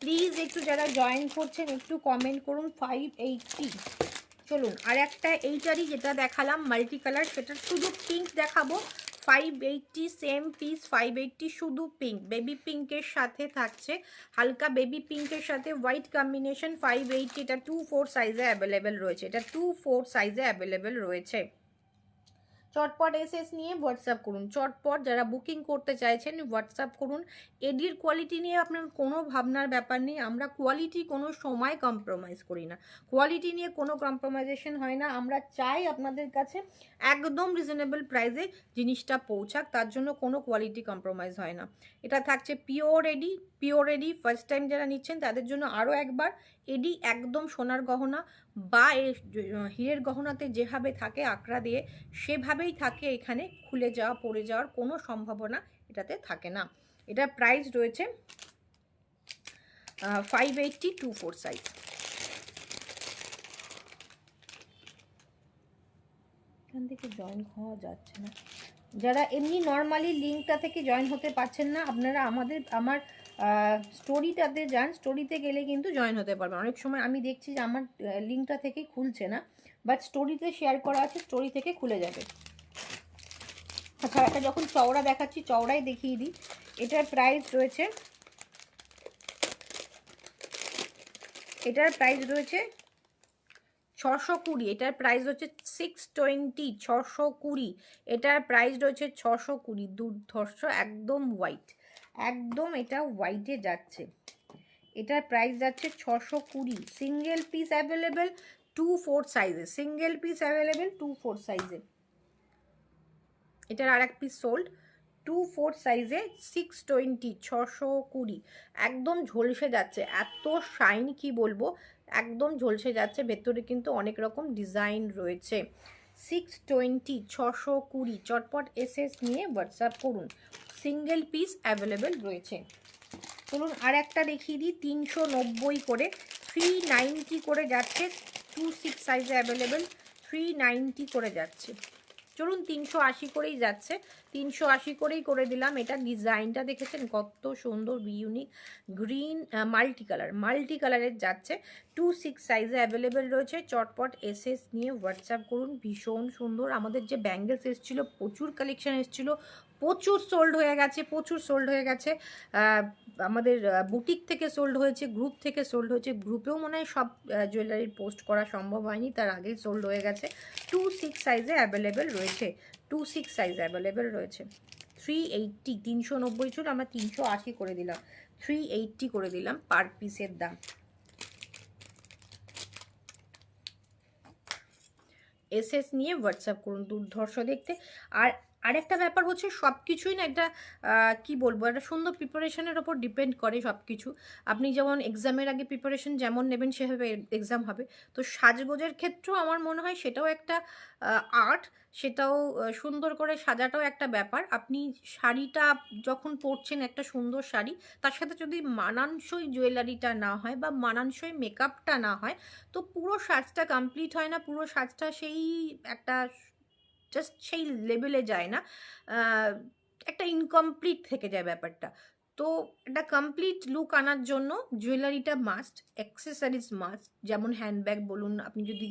প্লিজ একটু যারা জয়েন করছেন একটু কমেন্ট করুন। 580। চলুন আর একটা এইটারই যেটা দেখালাম মাল্টি কালার, সেটা শুধু পিঙ্ক দেখাবো। 580 সেম পিস, 580 শুধু পিঙ্ক, বেবি পিঙ্কের সাথে থাকছে, হালকা বেবি পিঙ্কের সাথে হোয়াইট কম্বিনেশন। 580, এটা 24 সাইজে অ্যাভেলেবেল রয়েছে, এটা 24 সাইজে অ্যাভেলেবেল রয়েছে। চটপট এসএস নিয়ে হোয়াটসঅ্যাপ করুন, চটপট যারা বুকিং করতে চাইছেন হোয়াটসঅ্যাপ করুন। এডির কোয়ালিটি নিয়ে আপনার কোনো ভাবনার ব্যাপার নেই, আমরা কোয়ালিটি কোনো সময় কম্প্রোমাইজ করি না, কোয়ালিটি নিয়ে কোনো কম্প্রোমাইজেশন হয় না। আমরা চাই আপনাদের কাছে একদম রিজনেবল প্রাইসে জিনিসটা পৌঁছাক, তার জন্য কোনো কোয়ালিটি কম্প্রোমাইজ হয় না। এটা থাকছে পিওর এডি, পিওর এডি ফার্স্ট টাইম যারা নিচ্ছেন তাদের জন্য আরও একবার, এডি একদম সোনার গহনা বা হীরের গহনাতে যেভাবে থাকে আঁকড়া দিয়ে, সেভাবেই থাকে এখানে, খুলে যাওয়া পড়ে যাওয়ার কোনো সম্ভাবনা এটাতে থাকে না। এটা প্রাইস রয়েছে 580, 24 সাইজ। এখান থেকে জয়েন হওয়া যাচ্ছে না, যারা এমনি নর্মালি লিঙ্কটা থেকে জয়েন হতে পারছেন না, আপনারা আমার স্টোরিটাতে যান, স্টোরিতে গেলে কিন্তু জয়েন হতে পারবেন। অনেক সময় আমি দেখছি যে আমার লিঙ্কটা থেকেই খুলছে না, বাট স্টোরিতে শেয়ার করা আছে, স্টোরি থেকে খুলে যাবে। আচ্ছা, একটা যখন চওড়া দেখাচ্ছি চওড়াই দেখিয়ে দিই। এটার প্রাইস রয়েছে, এটার প্রাইস রয়েছে 620, এটার প্রাইস হচ্ছে 620, 620, এটার প্রাইস রয়েছে 620। দুর্ধর্ষ, একদম হোয়াইট, একদম এটা হোয়াইটে যাচ্ছে, এটার প্রাইস যাচ্ছে 620। সিঙ্গেল পিস অ্যাভেলেবেল 24 সাইজে, সিঙ্গেল পিস অ্যাভেলেবেল 24 সাইজে। এটার আর এক পিস সোল্ড 24 সাইজে, 620, 620। একদম ঝলসে যাচ্ছে, এত শাইন কি বলবো, একদম ঝলসে যাচ্ছে। ভেতরে কিন্তু অনেক রকম ডিজাইন রয়েছে। 620, 620, চটপট এসএস নিয়ে হোয়াটসঅ্যাপ করুন। সিঙ্গেল পিস অ্যাভেলেবেল রয়েছে। চলুন আর একটা দেখিয়ে দিই, 390 করে, 390 করে যাচ্ছে, 26 সাইজে অ্যাভেলেবেল, 390 করে যাচ্ছে। চলুন 380 করেই যাচ্ছে, 380 করেই করে দিলাম। এটা ডিজাইনটা দেখেছেন কত সুন্দর, unique, green multi colour, multi কালারের যাচ্ছে, 26 সাইজে অ্যাভেলেবেল রয়েছে। চটপট এসএস নিয়ে হোয়াটসঅ্যাপ করুন। ভীষণ সুন্দর, আমাদের যে ব্যাঙ্গেলস এসেছিলো, প্রচুর কালেকশন এসেছিলো, প্রচুর সোল্ড হয়ে গেছে, প্রচুর সোল্ড হয়ে গেছে। আমাদের বুটিক থেকে সোল্ড হয়েছে, গ্রুপ থেকে সোল্ড হয়েছে, গ্রুপেও মনে হয় সব জুয়েলারির পোস্ট করা সম্ভব হয়নি, তার আগেই সোল্ড হয়ে গেছে। 26 সাইজে অ্যাভেলেবেল রয়েছে, 26 সাইজ অ্যাভেলেবেল রয়েছে। 380, 390 ছিল, আমরা 380 করে দিলাম, 380 করে দিলাম পার পিসের দাম। এসএস নিয়ে হোয়াটসঅ্যাপ করুন। দুর্ধর্ষ দেখতে। আর আরেকটা ব্যাপার হচ্ছে, সব কিছুই না একটা কি বলবো, একটা সুন্দর প্রিপারেশনের ওপর ডিপেন্ড করে সব কিছু। আপনি যেমন এক্সামের আগে প্রিপারেশন যেমন নেবেন সেভাবে এক্সাম হবে, তো সাজগোজের ক্ষেত্রেও আমার মনে হয় সেটাও একটা আর্ট, সেটাও সুন্দর করে সাজাটাও একটা ব্যাপার। আপনি শাড়িটা যখন পরছেন, একটা সুন্দর শাড়ি, তার সাথে যদি মানানসই জুয়েলারিটা না হয় বা মানানসই মেকআপটা না হয়, তো পুরো সাজটা কমপ্লিট হয় না, পুরো সাজটা সেই একটা জাস্ট সেই লেভেলে যায় না, একটা ইনকমপ্লিট থেকে যায় ব্যাপারটা। তো একটা কমপ্লিট লুক আনার জন্য জুয়েলারিটা মাস্ট, অ্যাক্সেসরিজ মাস্ট, যেমন হ্যান্ডব্যাগ বলুন, আপনি যদি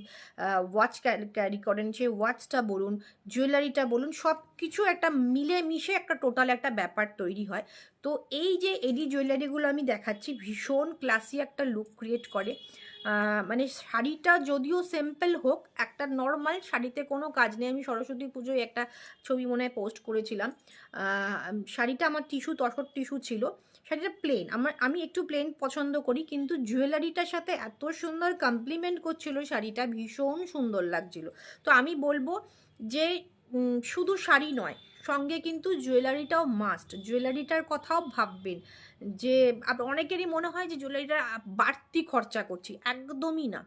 ওয়াচ ক্যারি করেন সেই ওয়াচটা বলুন, জুয়েলারিটা বলুন, সব কিছু একটা মিলেমিশে একটা টোটাল একটা ব্যাপার তৈরি হয়। তো এই যে এডি জুয়েলারিগুলো আমি দেখাচ্ছি, ভীষণ ক্লাসি একটা লুক ক্রিয়েট করে। মানে শাড়িটা যদিও সিম্পল হোক, একটা নর্মাল শাড়িতে কোনো কাজ নেই। আমি সরস্বতী পুজোয় একটা ছবি মনে হয় পোস্ট করেছিলাম। শাড়িটা আমার টিস্যু, তসর টিস্যু ছিল। শাড়িটা প্লেন, আমি একটু প্লেন পছন্দ করি, কিন্তু জুয়েলারিটার সাথে এত সুন্দর কমপ্লিমেন্ট করছিল শাড়িটা, ভীষণ সুন্দর লাগছিল। তো আমি বলবো যে শুধু শাড়ি নয়, সঙ্গে কিন্তু জুয়েলারিটাও মাস্ট। জুয়েলারিটার কথাও ভাববেন, যে অনেকেরই মনে হয় যে জুয়েলারিটা বাড়তি খরচা করছি, একদমই না।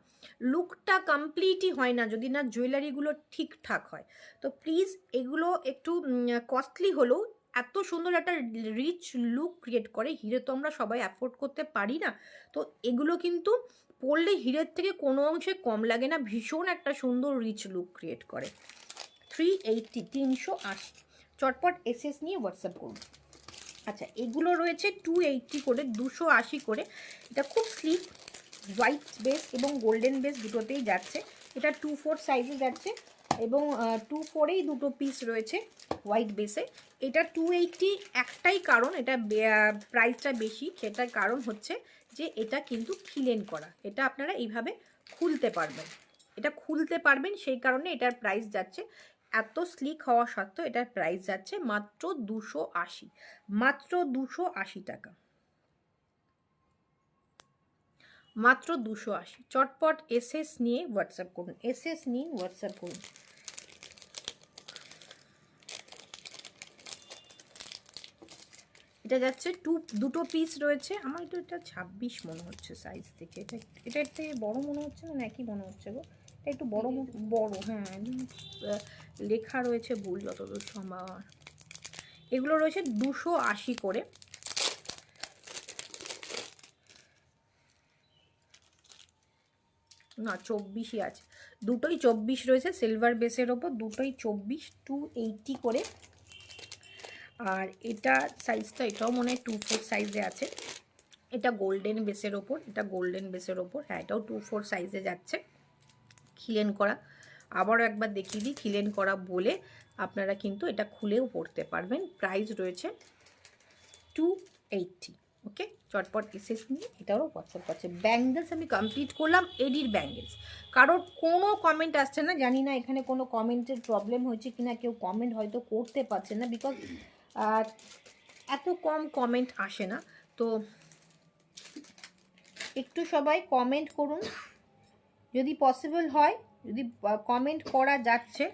লুকটা কমপ্লিটই হয় না যদি না জুয়েলারিগুলো ঠিকঠাক হয়। তো প্লিজ এগুলো একটু কস্টলি হলেও এত সুন্দর একটা রিচ লুক ক্রিয়েট করে। হিরে তো আমরা সবাই অ্যাফোর্ড করতে পারি না, তো এগুলো কিন্তু পরলে হিরের থেকে কোনো অংশে কম লাগে না, ভীষণ একটা সুন্দর রিচ লুক ক্রিয়েট করে। 380, 380। চটপট এসএস নিয়ে হোয়াটসঅ্যাপ করুন। আচ্ছা, এগুলো রয়েছে 280 করে, 280 করে। এটা খুব স্লিক, হোয়াইট বেস এবং গোল্ডেন বেস দুটোতেই যাচ্ছে। এটা 2/4 সাইজে যাচ্ছে এবং 2/4-এই দুটো পিস রয়েছে হোয়াইট বেসে। এটা 280 একটাই কারণ, এটা প্রাইসটা বেশি, সেটার কারণ হচ্ছে যে এটা কিন্তু খিলেন করা। এটা আপনারা এইভাবে খুলতে পারবেন, এটা খুলতে পারবেন, সেই কারণে এটার প্রাইস যাচ্ছে। এত স্লিক হওয়া সত্ত্বেও এটার প্রাইস যাচ্ছে মাত্র 280, মাত্র 280 টাকা, মাত্র 280। চটপট এসএস নিয়ে হোয়াটসঅ্যাপ করুন, এসএস নিয়ে হোয়াটসঅ্যাপ করুন। এটা যাচ্ছে দুটো পিস রয়েছে। আমার তো এটা 26 মনে হচ্ছে সাইজ থেকে, এটা এর থেকে বড় মনে হচ্ছে না, একই মনে হচ্ছে গো। এটা একটু বড় বড়, হ্যাঁ লেখা রয়েছে ভুল যতদূর সম্ভব। এগুলো রয়েছে 280 করে। না, 24ই আছে, দুটোই 24 রয়েছে সিলভার বেসের ওপর, দুটোই 24, 280 করে। আর এটা সাইজটা, এটাও মনে হয় 2/4 সাইজে আছে। এটা গোল্ডেন বেসের ওপর, এটা গোল্ডেন বেসের ওপর, হ্যাঁ এটাও 2/4 সাইজে যাচ্ছে, খিলেন করা। আবারও একবার দেখিয়ে দিই, খিলেন করা বলে আপনারা কিন্তু এটা খুলেও পড়তে পারবেন। প্রাইস রয়েছে 280। ওকে, চটপট এসএস নিয়ে এটারও হোয়াটসঅ্যাপ আছে। ব্যাঙ্গেলস আমি কমপ্লিট করলাম, এডির ব্যাঙ্গেলস। কারোর কোনো কমেন্ট আসছে না, জানি না এখানে কোনো কমেন্টের প্রবলেম হয়েছে কিনা, কেউ কমেন্ট হয়তো করতে পারছে না, বিকজ এত কম কমেন্ট আসে না। তো একটু সবাই কমেন্ট করুন যদি পসিবল হয়, যদি কমেন্ট করা যাচ্ছে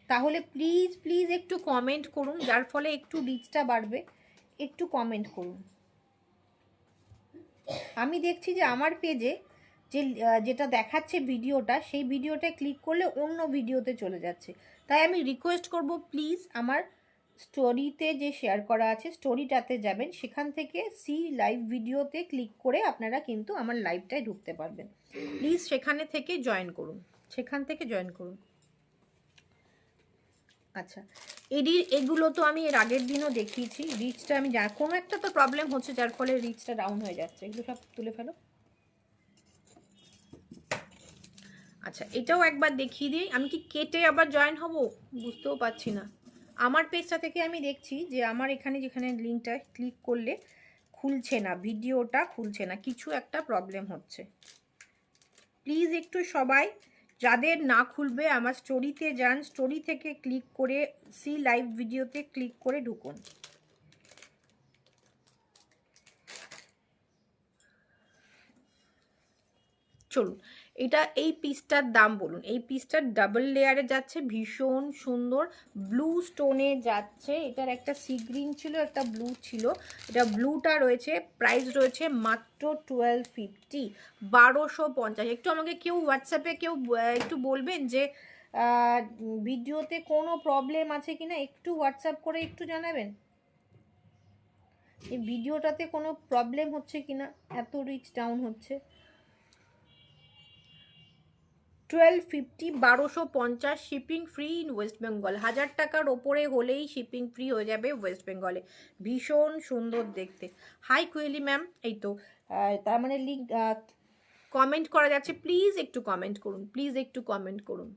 তাহলে প্লিজ প্লিজ একটু কমেন্ট করুন, যার ফলে একটু রিচটা বাড়বে। একটু কমেন্ট করুন। আমি দেখছি যে আমার পেজে যেটা দেখাচ্ছে ভিডিওটা, সেই ভিডিওটা ক্লিক করলে অন্য ভিডিওতে চলে যাচ্ছে। তাই আমি রিকোয়েস্ট করব, প্লিজ আমার স্টোরিতে যে শেয়ার করা আছে স্টোরিটাতে যাবেন, সেখান থেকে সি লাইভ ভিডিওতে ক্লিক করে আপনারা কিন্তু আমার লাইভটায় ঢুকতে পারবেন। প্লিজ সেখানে থেকে জয়েন করুন, সেখান থেকে জয়েন করুন। আচ্ছা, এগুলো তো আমি এর আগের দিনও দেখিয়েছি। রিচটা আমি কোনো একটা তো প্রবলেম হচ্ছে যার ফলে রিচটা ডাউন হয়ে যাচ্ছে, এগুলো সব তুলে ফেলো। আচ্ছা, এটাও একবার দেখিয়ে দিই। আমি কি কেটে আবার জয়েন হব বুঝতেও পারছি না। আমার পেজটা থেকে আমি দেখছি যে আমার এখানে যেখানে লিঙ্কটা ক্লিক করলে খুলছে না, ভিডিওটা খুলছে না, কিছু একটা প্রবলেম হচ্ছে। প্লিজ একটু সবাই যাদের না খুলবে আমার স্টোরিতে যান, স্টোরি থেকে ক্লিক করে সি লাইভ ভিডিওতে ক্লিক করে ঢুকুন। চলুন, এটা এই পিসটার দাম বলুন। এই পিসটার ডাবল লেয়ারে যাচ্ছে, ভীষণ সুন্দর ব্লু স্টোনে যাচ্ছে। এটার একটা সি গ্রিন ছিল, একটা ব্লু ছিল। এটা ব্লুটা রয়েছে, প্রাইস রয়েছে মাত্র 1250, 1250। একটু আমাকে কেউ হোয়াটসঅ্যাপে কেউ একটু বলবেন যে ভিডিওতে কোনো প্রবলেম আছে কিনা, একটু হোয়াটসঅ্যাপ করে একটু জানাবেন এই ভিডিওটাতে কোনো প্রবলেম হচ্ছে কিনা, এত রিচ ডাউন হচ্ছে। 1250, 1250, shipping free in West Bengal. 1000 টাকার ওপরে হলেই শিপিং ফ্রি হয়ে যাবে ওয়েস্ট বেঙ্গলে। ভীষণ সুন্দর দেখতে। হাই কুয়েলি ম্যাম, এই তো তার মানে লিঙ্ক কমেন্ট করা যাচ্ছে, প্লিজ একটু কমেন্ট করুন, প্লিজ একটু কমেন্ট করুন।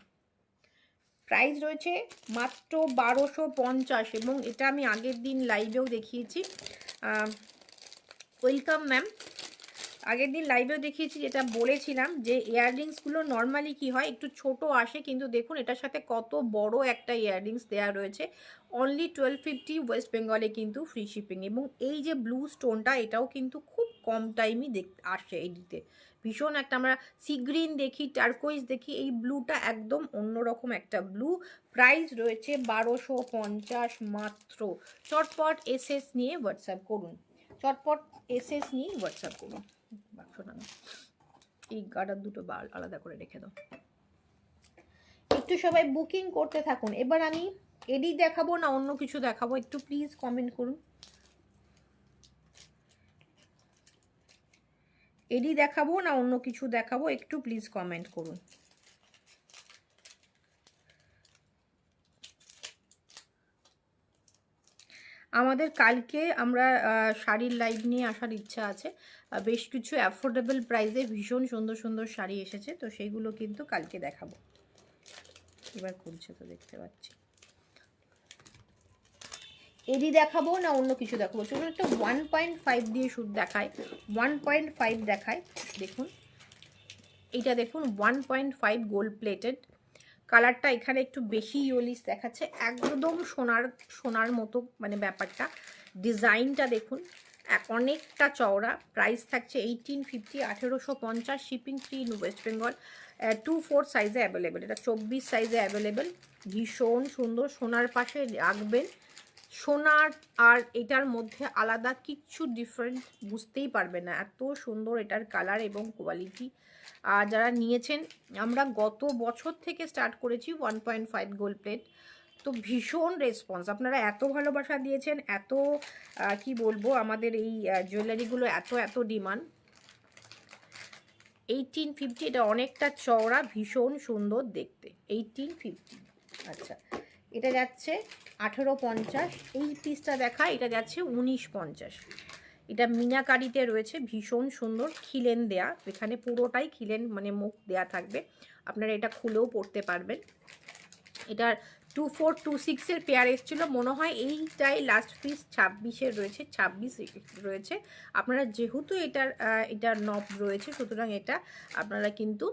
প্রাইস রয়েছে মাত্র 1250 এবং এটা আমি আগের দিন লাইভেও দেখিয়েছি। ওয়েলকাম ম্যাম, আগের দিন লাইভেও দেখিয়েছি, যেটা বলেছিলাম যে ইয়াররিংসগুলো নর্মালি কি হয় একটু ছোট আসে, কিন্তু দেখুন এটার সাথে কত বড় একটা ইয়াররিংস দেওয়া রয়েছে। অনলি 1250 ওয়েস্ট বেঙ্গলে কিন্তু ফ্রি শিপিং। এবং এই যে ব্লু স্টোনটা, এটাও কিন্তু খুব কম টাইমই আসে এডিতে। ভীষণ একটা, আমরা সি গ্রিন দেখি, টার্কোইজ দেখি, এই ব্লুটা একদম অন্যরকম একটা ব্লু। প্রাইস রয়েছে 1250 মাত্র। চটপট এসএস নিয়ে হোয়াটসঅ্যাপ করুন, চটপট এসএস নিয়ে হোয়াটসঅ্যাপ করুন। বাক্সটা না, এই গার্ডার দুটো আলাদা করে রেখে দাও। একটু সবাই বুকিং করতে থাকুন। এবার আমি এডি দেখাবো না অন্য কিছু দেখাবো, একটু প্লিজ কমেন্ট করুন। এডি দেখাবো না অন্য কিছু দেখাবো, একটু প্লিজ কমেন্ট করুন। আমাদের কালকে আমরা শাড়ির লাইভ নিয়ে আসার ইচ্ছা আছে। বেশ কিছু অ্যাফোর্ডেবল প্রাইসে ভীষণ সুন্দর সুন্দর শাড়ি এসেছে, তো সেইগুলো কিন্তু কালকে দেখাবো। এবার খুলছে তো দেখতে পাচ্ছি। এডি দেখাবো না অন্য কিছু দেখাবো? চলুন একটা 1.5 দিয়ে শুট দেখায়, 1.5 দেখায়। দেখুন এইটা দেখুন, 1.5 গোল্ড প্লেটেড। কালারটা এখানে একটু বেশি ইয়েলিশ দেখাচ্ছে, একদম সোনার সোনার মতো মানে ব্যাপারটা। ডিজাইনটা দেখুন, অনেকটা চওড়া। প্রাইস থাকছে 1850, 1850। Shipping free in West Bengal. 2/4 সাইজে অ্যাভেলেবেল, এটা 24 সাইজে অ্যাভেলেবেল। ভীষণ সুন্দর, সোনার পাশে রাখবেন। সোনার আর এটার মধ্যে আলাদা কিচ্ছু ডিফারেন্ট বুঝতেই পারবে না, এত সুন্দর এটার কালার এবং কোয়ালিটি। আর যারা নিয়েছেন, আমরা গত বছর থেকে স্টার্ট করেছি 1.5 গোল্ড প্লেট, তো ভীষণ রেসপন্স। আপনারা এত ভালোবাসা দিয়েছেন, এত কি বলবো, আমাদের এই জুয়েলারিগুলো এত এত ডিমান্ড। 1850, এটা অনেকটা চওড়া, ভীষণ সুন্দর দেখতে। 1850। আচ্ছা, এটা যাচ্ছে 1850। এই পিসটা দেখা, এটা যাচ্ছে 1950। এটা মিনাকারিতে রয়েছে, ভীষণ সুন্দর খিলেন দেয়া, এখানে পুরোটাই খিলেন মানে মুখ দেয়া থাকবে। আপনারা এটা খুলেও পড়তে পারবেন। এটার 2426-এর পেয়ার এসেছিল মনে হয়, এইটাই লাস্ট পিস 26-এর রয়েছে, 26 রয়েছে। আপনারা যেহেতু এটার নব রয়েছে, সুতরাং এটা আপনারা কিন্তু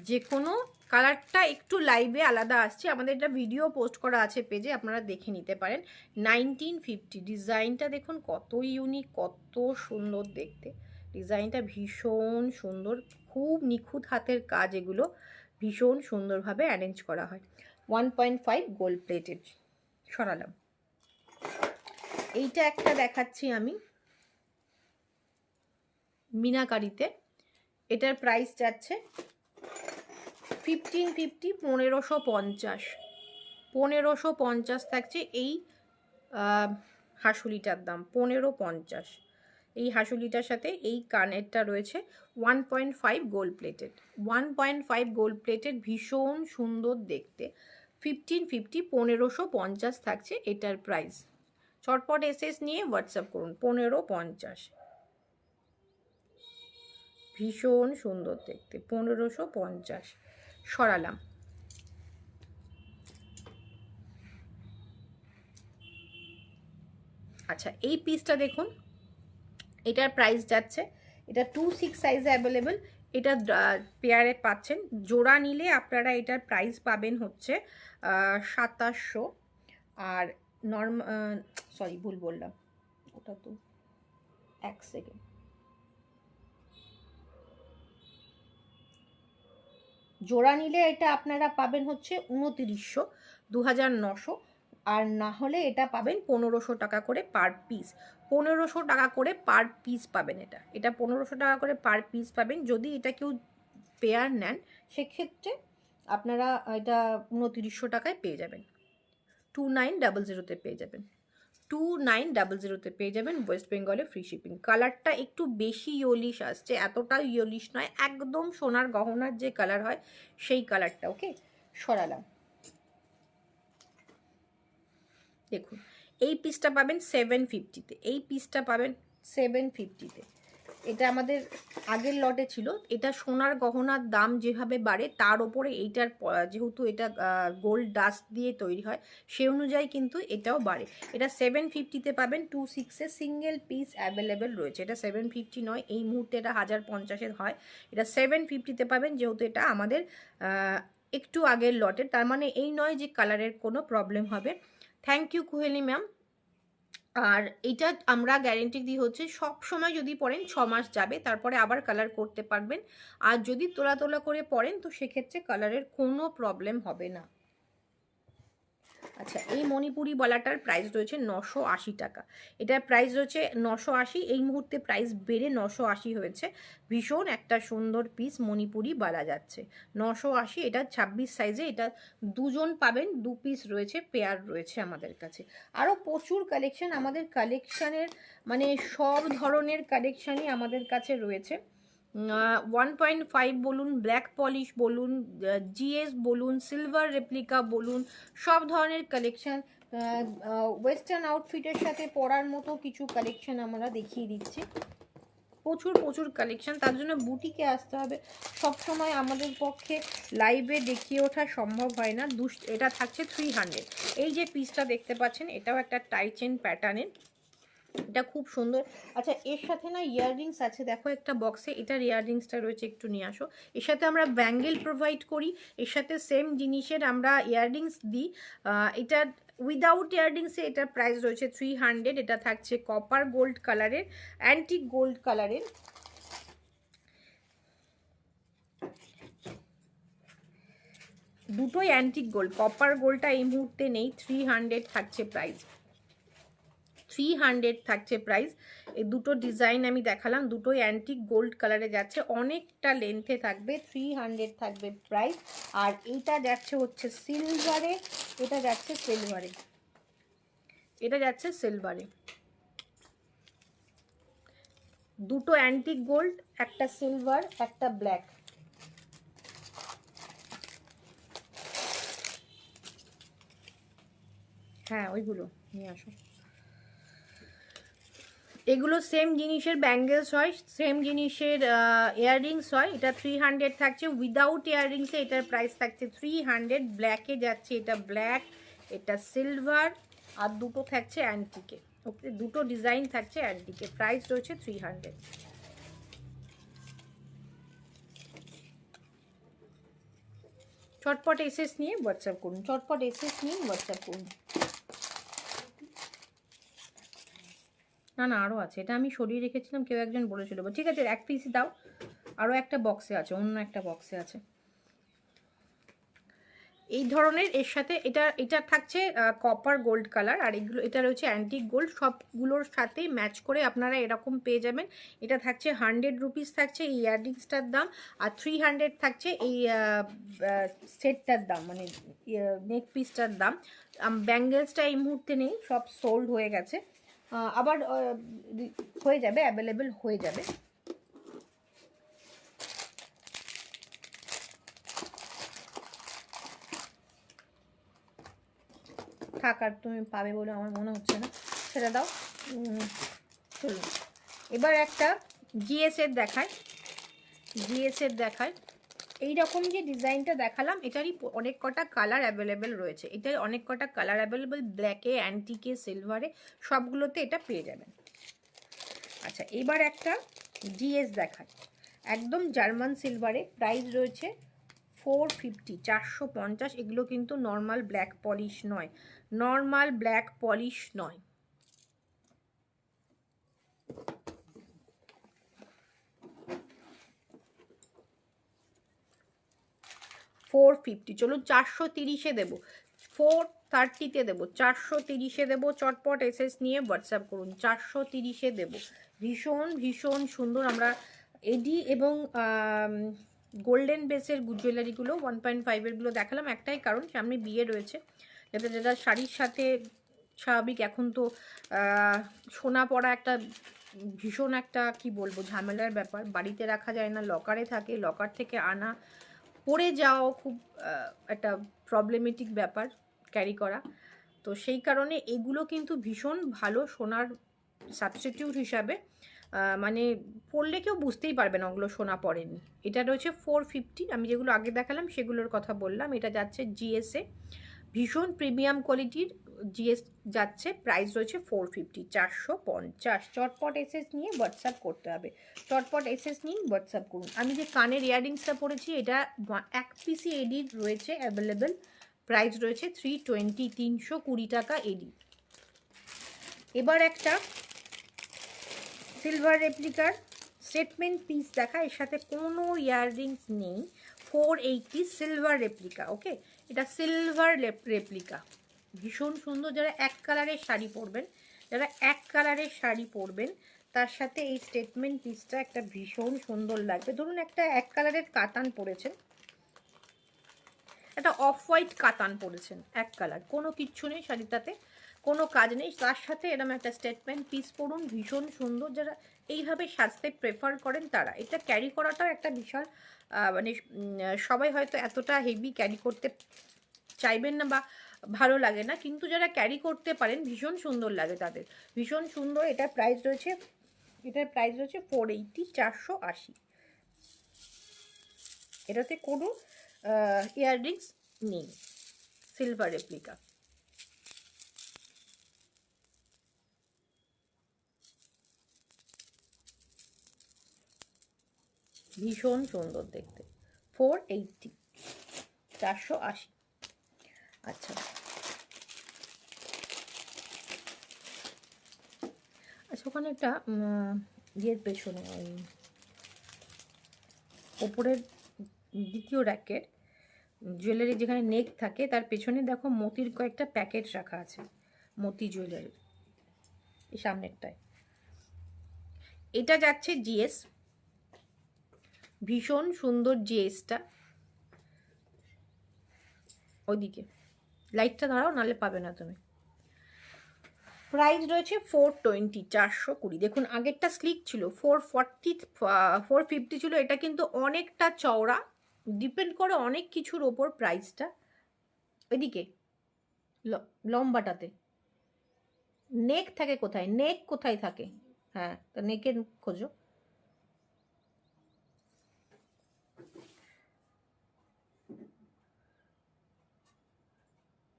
যে কোনো কালারটা একটু লাইভে আলাদা আসছে, আমাদের এটা ভিডিও পোস্ট করা আছে পেজে, আপনারা দেখে নিতে পারেন। 1950। ডিজাইনটা দেখুন কত ইউনিক, কত সুন্দর দেখতে। ডিজাইনটা ভীষণ সুন্দর, খুব নিখুঁত হাতের কাজ, এগুলো ভীষণ সুন্দরভাবে অ্যারেঞ্জ করা হয়। 1.5 গোল্ড প্লেটেড। সরালাম। এইটা একটা দেখাচ্ছি আমি মিনাকারিতে, এটার প্রাইস যাচ্ছে 1550, 1550। 1550 থাকছে এই হাসুলিটার দাম, 1550। এই হাসুলিটার সাথে এই কানেরটা রয়েছে। 1.5 গোল্ড প্লেটেড, 1.5 গোল্ড প্লেটেড, ভীষণ সুন্দর দেখতে। 1550, 1550 থাকছে এটার প্রাইস। চটপট এসএস নিয়ে হোয়াটসঅ্যাপ করুন। 1550, ভীষণ সুন্দর দেখতে, 1550। সরালাম। আচ্ছা, এই পিসটা দেখুন, এটার প্রাইস যাচ্ছে, এটা 26 সাইজে অ্যাভেলেবেল। এটা পেয়ারে পাচ্ছেন, জোড়া নিলে আপনারা এটার প্রাইস পাবেন হচ্ছে 2700। আর সরি ভুল বললাম, ওটা তো এক সেকেন্ড, জোড়া নিলে এটা আপনারা পাবেন হচ্ছে 2900, 2900। আর না হলে এটা পাবেন 1500 টাকা করে পার পিস। 1500 টাকা করে পার পিস পাবেন, এটা 1500 টাকা করে পার পিস পাবেন। যদি এটা কেউ পেয়ার নেন, সেক্ষেত্রে আপনারা এটা 2900 টাকায় পেয়ে যাবেন, 2900-তে পেয়ে যাবেন, 2900-তে পেয়ে যাবেন ওয়েস্ট বেঙ্গলে ফ্রি শিপিং। কালারটা একটু বেশি ইয়েলিশ আসছে, এতটা ইয়েলিশ নয়, একদম সোনার গহনার যে কালার হয় সেই কালারটা। ওকে, সরালাম। দেখুন এই পিসটা পাবেন 750-তে, এই পিসটা পাবেন 750-তে। এটা আমাদের আগের লটে ছিল। এটা সোনার গহনার দাম যেভাবে বাড়ে তার ওপরে এইটার যেহেতু এটা গোল্ড ডাস্ট দিয়ে তৈরি হয় সেই অনুযায়ী কিন্তু এটাও বাড়ে। এটা 750-তে পাবেন, 26-এ সিঙ্গেল পিস অ্যাভেলেবেল রয়েছে। এটা 750 নয়, এই মুহূর্তে এটা 1050-এর হয়। এটা 750-তে পাবেন, যেহেতু এটা আমাদের একটু আগের লটের, তার মানে এই নয় যে কালারের কোনো প্রবলেম হবে। Thank you Kuheli ma'am. আর এটা আমরা গ্যারেন্টি দিই হচ্ছে সব সময় যদি পরেন 6 মাস যাবে, তারপরে আবার কালার করতে পারবেন। আর যদি তোলা তোলা করে পরেন তো সেক্ষেত্রে কালারের কোনো প্রবলেম হবে না। আচ্ছা, এই মণিপুরি বালাটার প্রাইস রয়েছে 980 টাকা। এটার প্রাইস রয়েছে 980, এই মুহূর্তে প্রাইস বেড়ে 980 হয়েছে। ভীষণ একটা সুন্দর পিস মণিপুরি বালা যাচ্ছে 980। এটা 26 সাইজে, এটা দুজন পাবেন, 2 পিস রয়েছে, পেয়ার রয়েছে আমাদের কাছে। আরও প্রচুর কালেকশন, আমাদের কালেকশানের মানে সব ধরনের কালেকশানই আমাদের কাছে রয়েছে। 1.5 বলুন, ব্ল্যাক পলিশ বলুন, জিএস বলুন, সিলভার রেপ্লিকা বলুন, সব ধরনের কালেকশান। ওয়েস্টার্ন আউটফিটের সাথে পরার মতো কিছু কালেকশান আমরা দেখিয়ে দিচ্ছি। প্রচুর প্রচুর কালেকশান, তার জন্য বুটিকে আসতে হবে। সব সময় আমাদের পক্ষে লাইভে দেখিয়ে ওঠা সম্ভব হয় না। এটা থাকছে 300। এই যে পিসটা দেখতে পাচ্ছেন এটাও একটা টাই চেন প্যাটার্নের, এটা খুব সুন্দর। আচ্ছা, এর সাথে না ইয়াররিংস আছে, দেখো একটা বক্সে এটার ইয়াররিংসটা রয়েছে, একটু নিয়ে আসো। এর সাথে আমরা ব্যাঙ্গেল প্রোভাইড করি, এর সাথে সেম জিনিসের আমরা ইয়াররিংস দিই। এটা উইদাউট ইয়াররিংসে এটার প্রাইস রয়েছে 300। এটা থাকছে কপার গোল্ড কালারের, অ্যান্টিক গোল্ড কালারের। দুটোই অ্যান্টিক গোল্ড, কপার গোল্ডটা এই মুহূর্তে নেই। 300 থাকছে প্রাইস, 300 থাকছে প্রাইস। এই দুটো ডিজাইন আমি দেখালাম, দুটোই অ্যান্টিক গোল্ড কালারে যাচ্ছে, অনেকটা লেন্থে থাকবে। 300 থাকবে প্রাইস। আর এইটা যাচ্ছে হচ্ছে সিলভারে, এটা যাচ্ছে সিলভারে, এটা যাচ্ছে সিলভারে। দুটো অ্যান্টিক গোল্ড, একটা সিলভার, একটা ব্ল্যাক। হ্যাঁ, ওইগুলো নিয়ে আসো। এগুলো সেম জিনিসের ব্যাঙ্গেলস হয়, সেম জিনিসের ইয়াররিংস হয়। এটা 300 থাকছে উইদাউট ইয়াররিংসে, এটার প্রাইস থাকছে 300। ব্ল্যাকে যাচ্ছে, এটা ব্ল্যাক, এটা সিলভার, আর দুটো থাকছে অ্যান্টিকে। ওকে, দুটো ডিজাইন থাকছে অ্যান্টিকে, প্রাইস রয়েছে 300। চটপট এসএস নিয়ে হোয়াটসঅ্যাপ করুন, চটপট এসএস নিয়ে হোয়াটসঅ্যাপ করুন। না না, আরও আছে, এটা আমি সরিয়ে রেখেছিলাম, কেউ একজন বলেছিল। ঠিক আছে, এক পিস দাও, আরও একটা বক্সে আছে, অন্য একটা বক্সে আছে এই ধরনের। এর সাথে এটা থাকছে কপার গোল্ড কালার, আর এগুলো এটা রয়েছে অ্যান্টিক গোল্ড। সবগুলোর সাথে ম্যাচ করে আপনারা এরকম পেয়ে যাবেন। এটা থাকছে 100 রুপিস থাকছে এই ইয়াররিংসটার দাম, আর 300 থাকছে এই সেটটার দাম, মানে নেক পিসটার দাম। ব্যাঙ্গেলসটা এই মুহূর্তে নেই, সব সোল্ড হয়ে গেছে, আবার হয়ে যাবে, অ্যাভেলেবেল হয়ে যাবে। থাক, আর তুমি পাবে বলে আমার মনে হচ্ছে না, সেটা দাও। চলুন এবার একটা জিএসের দেখায়, জিএসের দেখায়। এইরকম যে ডিজাইনটা দেখালাম এটারই অনেক কটা কালার অ্যাভেলেবেল রয়েছে, এটার অনেক কটা কালার অ্যাভেলেবেল, ব্ল্যাকে, অ্যান্টিকে, সিলভারে, সবগুলোতে এটা পেয়ে যাবেন। আচ্ছা, এবার একটা জিএস দেখায়, একদম জার্মান সিলভারে, প্রাইস রয়েছে 450, 450। এগুলো কিন্তু নর্মাল ব্ল্যাক পলিশ নয়, নর্মাল ব্ল্যাক পলিশ নয়। $450, চলুন 430-এ দেবো, 430-তে দেবো, 430-এ দেবো। চটপট এসএস নিয়ে হোয়াটসঅ্যাপ করুন, 430-এ দেবো। ভীষণ ভীষণ সুন্দর। আমরা এডি এবং গোল্ডেন বেসের জুয়েলারিগুলো 1.5-এরগুলো দেখালাম একটাই কারণ, সামনে বিয়ে রয়েছে, যাতে যেটা শাড়ির সাথে স্বাভাবিক। এখন তো সোনা পরা একটা ভীষণ একটা কি বলবো ঝামেলার ব্যাপার, বাড়িতে রাখা যায় না, লকারে থাকে, লকার থেকে আনা, পড়ে যাওয়াও খুব একটা প্রবলেমেটিক ব্যাপার ক্যারি করা। তো সেই কারণে এগুলো কিন্তু ভীষণ ভালো সোনার সাবস্টিটিউট হিসাবে। মানে পরলে কেউ বুঝতেই পারবে না ওগুলো সোনা পড়েনি। এটা রয়েছে 450। আমি যেগুলো আগে দেখালাম সেগুলোর কথা বললাম। এটা যাচ্ছে জিএসএ, ভীষণ প্রিমিয়াম কোয়ালিটির জিএস যাচ্ছে, প্রাইস রয়েছে 450, 450। চটপট এসএস নিয়ে হোয়াটসঅ্যাপ করতে হবে, চটপট এসএস নিয়ে হোয়াটসঅ্যাপ করুন। আমি যে কানের ইয়াররিংসটা পরেছি এটা 1 পিসি এডির রয়েছে অ্যাভেলেবেল, প্রাইস রয়েছে 320, 320 টাকা এডি। এবার একটা সিলভার রেপ্লিকার স্টেটমেন্ট পিস দেখা, এর সাথে কোনো ইয়াররিংস নেই, 480 সিলভার রেপ্লিকা। ওকে, এটা সিলভার রেপ্লিকা, ভীষণ সুন্দর। যারা এক কালারের শাড়ি পরবেন, যারা এক কালারের শাড়ি পরবেন তার সাথে এই স্টেটমেন্ট পিসটা একটা ভীষণ সুন্দর লাগবে। ধরুন একটা এক কালারের কাতান পরেছেন, একটা অফ হোয়াইট কাতান পরেছেন, এক কালার, কোনো কিচ্ছু নেই শাড়িটাতে, কোনো কাজ নেই, তার সাথে এরকম একটা স্টেটমেন্ট পিস পরুন, ভীষণ সুন্দর। যারা এইভাবে সাজতে প্রেফার করেন তারা, এটা ক্যারি করাটাও একটা বিশাল মানে সবাই হয়তো এতটা হেভি ক্যারি করতে চাইবেন না বা ভালো লাগে না, কিন্তু যারা ক্যারি করতে পারেন ভীষণ সুন্দর লাগে তাদের, ভীষণ সুন্দর। এটার প্রাইস রয়েছে 480, 480। এটাতে কোনো ইয়াররিংস নেই, সিলভার রেপ্লিকা। ভীষণ সুন্দর দেখতে, 480, 480। আচ্ছা আচ্ছা, ওখানে একটা ইয়ের পেছনে ওই ওপরের দ্বিতীয় র্যাকের জুয়েলারি যেখানে নেক থাকে তার পেছনে দেখো মতির কয়েকটা প্যাকেট রাখা আছে, মতি জুয়েলারি, এই সামনেরটায়। এটা যাচ্ছে জিএস, ভীষণ সুন্দর জিএসটা। ওইদিকে লাইটটা ধরাও, নাহলে পাবে না তুমি। প্রাইস রয়েছে 420, 420। দেখুন আগেরটা স্লিক ছিল 440, 450 ছিল, এটা কিন্তু অনেকটা চওড়া, ডিপেন্ড করে অনেক কিছুর ওপর প্রাইসটা। ওইদিকে লম্বাটাতে নেক থাকে কোথায়, নেক কোথায় থাকে, হ্যাঁ তা নেকের খোঁজো।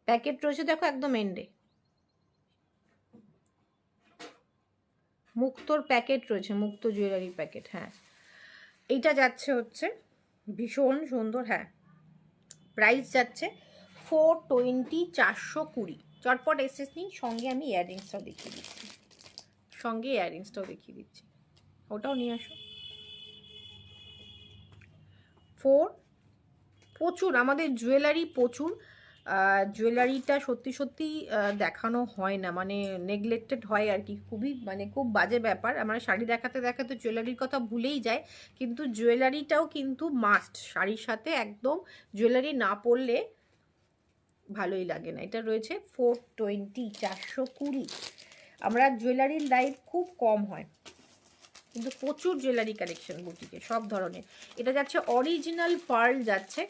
প্যাকেট রয়েছে দেখো একদম এন্ডে, মুক্তোর প্যাকেট রয়েছে, মুক্ত জুয়েলারি প্যাকেট। হ্যাঁ এইটা যাচ্ছে হচ্ছে ভীষণ সুন্দর। হ্যাঁ প্রাইস যাচ্ছে 420, 420। চটপট এসএস নিন, সঙ্গে আমি ইয়াররিংসটাও দেখিয়ে দিচ্ছি, সঙ্গে ইয়াররিংসটাও দেখিয়ে দিচ্ছি, ওটাও নিয়ে আসো। প্রচুর আমাদের জুয়েলারি, প্রচুর জুয়েলারিটা সত্যি সত্যি দেখানো হয় না, মানে নেগলেক্টেড হয় আর কি, খুবই মানে খুব বাজে ব্যাপার। আমরা শাড়ি দেখাতে দেখাতে জুয়েলারির কথা ভুলেই যাই, কিন্তু জুয়েলারিটাও কিন্তু মাস্ট, শাড়ির সাথে একদম জুয়েলারি না পরলে ভালোই লাগে না। এটা রয়েছে 420, 420। আমরা জুয়েলারির লাইফ খুব কম হয়, কিন্তু প্রচুর জুয়েলারি কালেকশন বুটিকে সব ধরনের। এটা যাচ্ছে অরিজিনাল পার্ল, যাচ্ছে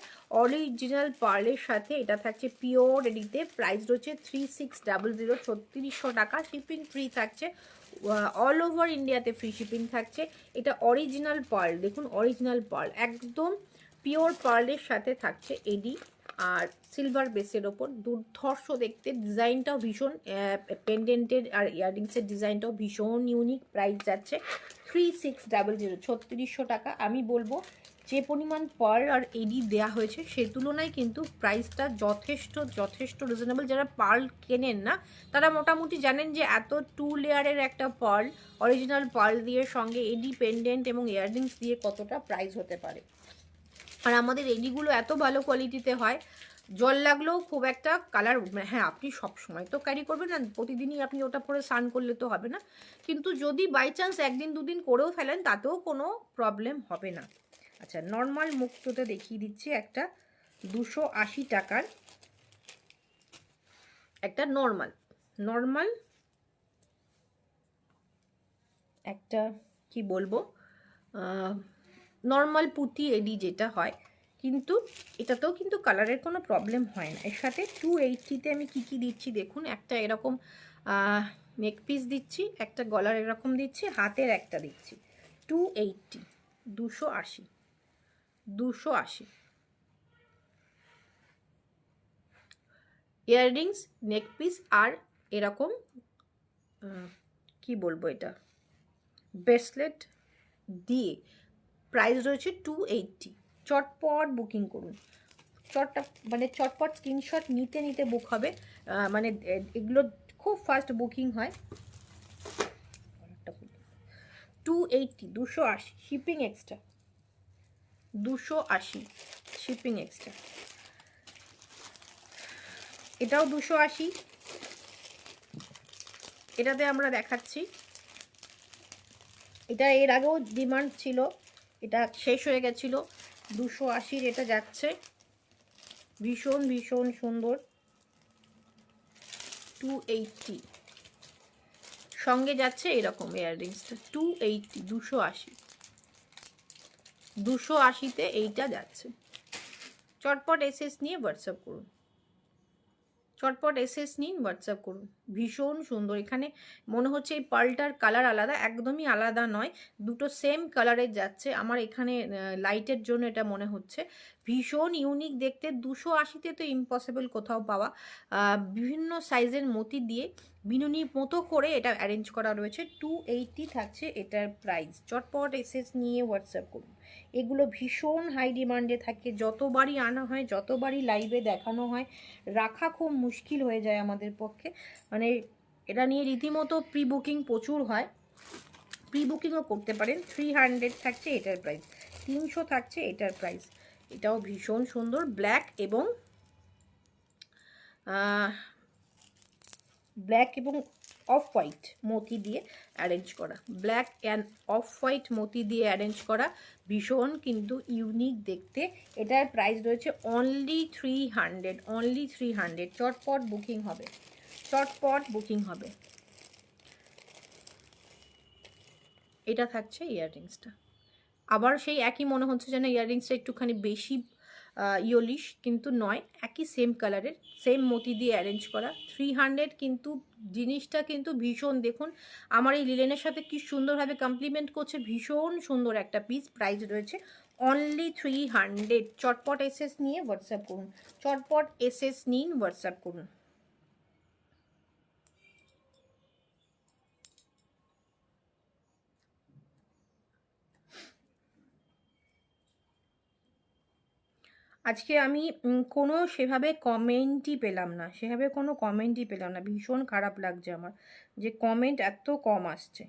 অরিজিনাল পার্লের সাথে এটা থাকছে পিওর এডিতে, প্রাইস রয়েছে 3600, 3600 টাকা, শিপিং ফ্রি থাকছে, অল ওভার ইন্ডিয়াতে ফ্রি শিপিং থাকছে। এটা অরিজিনাল পার্ল, দেখুন অরিজিনাল পার্ল, একদম পিওর পার্লের সাথে থাকছে এডি, আর সিলভার বেসের ওপর দুর্ধর্ষ দেখতে, ডিজাইনটাও ভীষণ, পেন্ডেন্টের আর ইয়াররিংসের ডিজাইনটাও ভীষণ ইউনিক। প্রাইস যাচ্ছে 3600, 3600 টাকা। আমি বলবো যে পরিমাণ পার্ল আর এডি দেওয়া হয়েছে সে তুলনায় কিন্তু প্রাইসটা যথেষ্ট যথেষ্ট রিজনেবল। যারা পার্ল কেনেন না তারা মোটামুটি জানেন যে এত 2 লেয়ারের একটা পার্ল, অরিজিনাল পার্ল দিয়ে সঙ্গে এডি পেন্ডেন্ট এবং ইয়াররিংস দিয়ে কতটা প্রাইস হতে পারে। আর আমাদের এডিগুলো এত ভালো কোয়ালিটিতে হয়, জল লাগলেও খুব একটা কালার, হ্যাঁ আপনি সব সময় তো ক্যারি করবেন না, প্রতিদিনই আপনি ওটা পরে স্নান করলে তো হবে না, কিন্তু যদি বাই চান্স একদিন দুদিন করেও ফেলেন তাতেও কোনো প্রবলেম হবে না। আচ্ছা নর্মাল মুক্তোতে দেখিয়ে দিচ্ছি একটা 280 টাকার একটা নর্মাল নর্মাল একটা কি বলবো নর্মাল পুঁতি এডি যেটা হয়, কিন্তু এটাতেও কিন্তু কালারের কোনো প্রবলেম হয় না। এর সাথে 280-তে আমি কি কি দিচ্ছি দেখুন, একটা এরকম নেক পিস দিচ্ছি, একটা গলার এরকম দিচ্ছি, হাতের একটা দিচ্ছি। 280, 280, 280। ইয়াররিংস, নেক পিস আর এরকম কি বলবো এটা, ব্রেসলেট দিয়ে প্রাইস রয়েছে 280। চটপট বুকিং করুন, চটপট স্ক্রিনশট নিতে নিতে বুক হবে। মানে এগুলো খুব ফাস্ট বুকিং হয়। 280, 280, শিপিং এক্সট্রা, 280 শিপিং এক্সট্রা। এটাও 280, এটাতে আমরা দেখাচ্ছি। এটা এর আগেও ডিমান্ড ছিল, এটা শেষ হয়ে গেছিল। 280-র এটা যাচ্ছে, ভীষণ ভীষণ সুন্দর। 280 সঙ্গে যাচ্ছে এরকম ইয়াররিংসটা, 280, 280, 280-তে এইটা যাচ্ছে। চটপট এসএস নিয়ে হোয়াটসঅ্যাপ করুন, চটপট এসএস নিন, হোয়াটসঅ্যাপ করুন। ভীষণ সুন্দর। এখানে মনে হচ্ছে এই পার্লটার কালার আলাদা, একদমই আলাদা নয়, দুটো সেম কালারের যাচ্ছে। আমার এখানে লাইটের জন্য এটা মনে হচ্ছে ভীষণ ইউনিক দেখতে। 280-তে তো ইম্পসিবল কোথাও পাওয়া। বিভিন্ন সাইজের মতি দিয়ে বিনুনির মতো করে এটা অ্যারেঞ্জ করা রয়েছে। 280 থাকছে এটার প্রাইস। চটপট এসএস নিয়ে হোয়াটসঅ্যাপ করুন। এগুলো ভীষণ হাই ডিমান্ডে থাকে, যতবারই আনা হয়, যতবারই লাইভে দেখানো হয়, রাখা খুব মুশকিল হয়ে যায় আমাদের পক্ষে। মানে এটা নিয়ে রীতিমতো প্রি বুকিং প্রচুর হয়, প্রি বুকিংও করতে পারেন। 300 থাকছে এটার প্রাইস, 300 থাকছে এটার প্রাইস। এটাও ভীষণ সুন্দর, ব্ল্যাক এবং অফ হোয়াইট মতি দিয়ে অ্যারেঞ্জ করা, ব্ল্যাক অ্যান্ড অফ হোয়াইট মতি দিয়ে অ্যারেঞ্জ করা, ভীষণ কিন্তু ইউনিক দেখতে। এটার প্রাইস রয়েছে অনলি 300, অনলি 300। চটপট বুকিং হবে, চটপট বুকিং হবে। এটা থাকছে ইয়াররিংসটা। আবার সেই একই মনে হচ্ছে যেন ইয়াররিংসটা একটুখানি বেশি ইয়োলিশ, কিন্তু নয়, একই সেম কালারের, সেম মতি দিয়ে অ্যারেঞ্জ করা। 300 কিন্তু জিনিসটা কিন্তু ভীষণ, দেখুন আমার এই লিলেনের সাথে কি সুন্দরভাবে কমপ্লিমেন্ট করছে, ভীষণ সুন্দর একটা পিস। প্রাইস রয়েছে অনলি 300। চটপট এসএস নিয়ে হোয়াটসঅ্যাপ করুন, চটপট এসএস নিন, হোয়াটসঅ্যাপ করুন। আজকে আমি কোনো সেভাবে কমেন্টই পেলাম না, সেভাবে কোনো কমেন্টই পেলাম না। ভীষণ খারাপ লাগছে আমার যে কমেন্ট এত কম আসছে।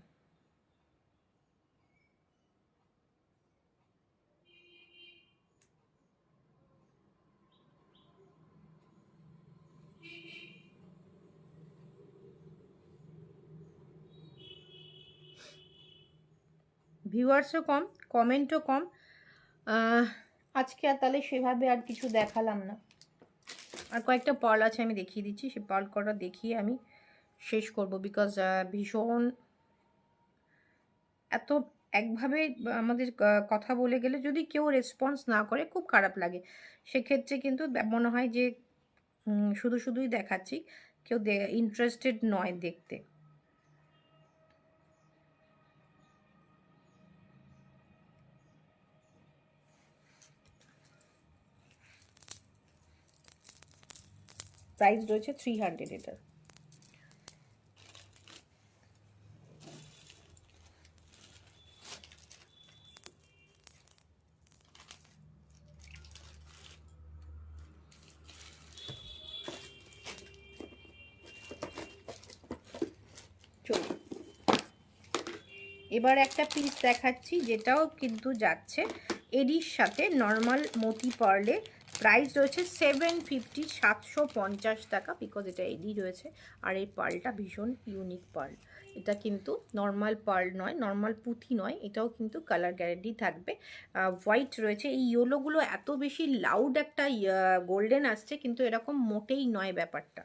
ভিউয়ার্সও কম, কমেন্টও কম। আজকে আর তাহলে সেভাবে আর কিছু দেখালাম না। আর কয়েকটা পার্ল আছে, আমি দেখিয়ে দিচ্ছি। সে পার্ল করা দেখিয়ে আমি শেষ করব, বিকজ ভীষণ এত একভাবে আমাদের কথা বলে গেলে যদি কেউ রেসপন্স না করে খুব খারাপ লাগে। সেক্ষেত্রে কিন্তু মনে হয় যে শুধু শুধুই দেখাচ্ছি, কেউ ইন্টারেস্টেড নয় দেখতে। প্রাইস রয়েছে 300 এটার। চলুন এবার একটা পিস দেখাচ্ছি, যেটাও কিন্তু যাচ্ছে এডির সাথে নর্মাল মতি পার্লে। প্রাইস রয়েছে 750, 750 টাকা, বিকজ এটা এডি রয়েছে। আর এই পার্লটা ভীষণ ইউনিক পার্ল। এটা কিন্তু নর্মাল পার্ল নয়, নর্মাল পুঁথি নয়, এটাও কিন্তু কালার গ্যারেন্টি থাকবে। হোয়াইট রয়েছে। এই ইয়েলোগুলো এত বেশি লাউড একটা গোল্ডেন আসছে, কিন্তু এরকম মোটেই নয় ব্যাপারটা,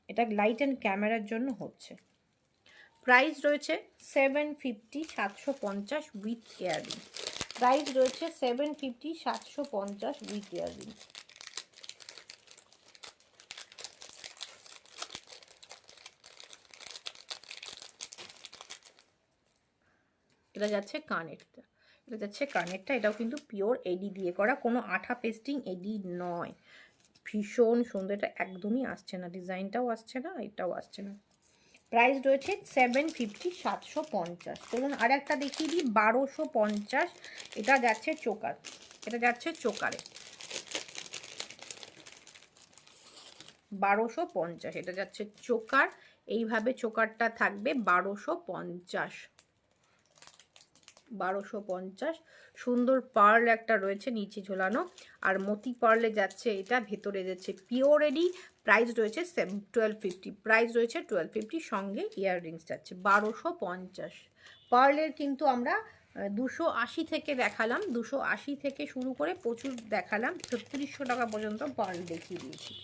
এটা লাইট অ্যান্ড ক্যামেরার জন্য হচ্ছে। প্রাইস রয়েছে 750, 750 উইথ ইয়াররিং। প্রাইস রয়েছে 750, 750 উইথ ইয়াররিং। এটা যাচ্ছে কানেরটা, এটা যাচ্ছে কানেরটা। এটাও কিন্তু পিওর এডি দিয়ে করা, কোনো আঠা পেস্টিং এডি নয়। ভীষণ সুন্দর, এটা একদমই আসছে না, ডিজাইনটাও আসছে না, এটাও আসছে না। প্রাইস রয়েছে 750, 750। চলুন আর একটা দেখিয়ে দিই, 1250। এটা যাচ্ছে চোকার, এটা যাচ্ছে চোকারে 1250। এটা যাচ্ছে চোকার, এইভাবে চোকারটা থাকবে 1250। 1250। সুন্দর পার্ল একটা রয়েছে নিচে ঝোলানো, আর মতি পার্লে যাচ্ছে এটা, ভেতরে যাচ্ছে পিওর এডি। প্রাইস রয়েছে 1250, প্রাইস রয়েছে 1250, সঙ্গে ইয়াররিংস যাচ্ছে 1250। পার্লের কিন্তু আমরা 280 থেকে দেখালাম, 280 থেকে শুরু করে প্রচুর দেখালাম, 3600 টাকা পর্যন্ত পার্ল দেখিয়ে দিয়েছি।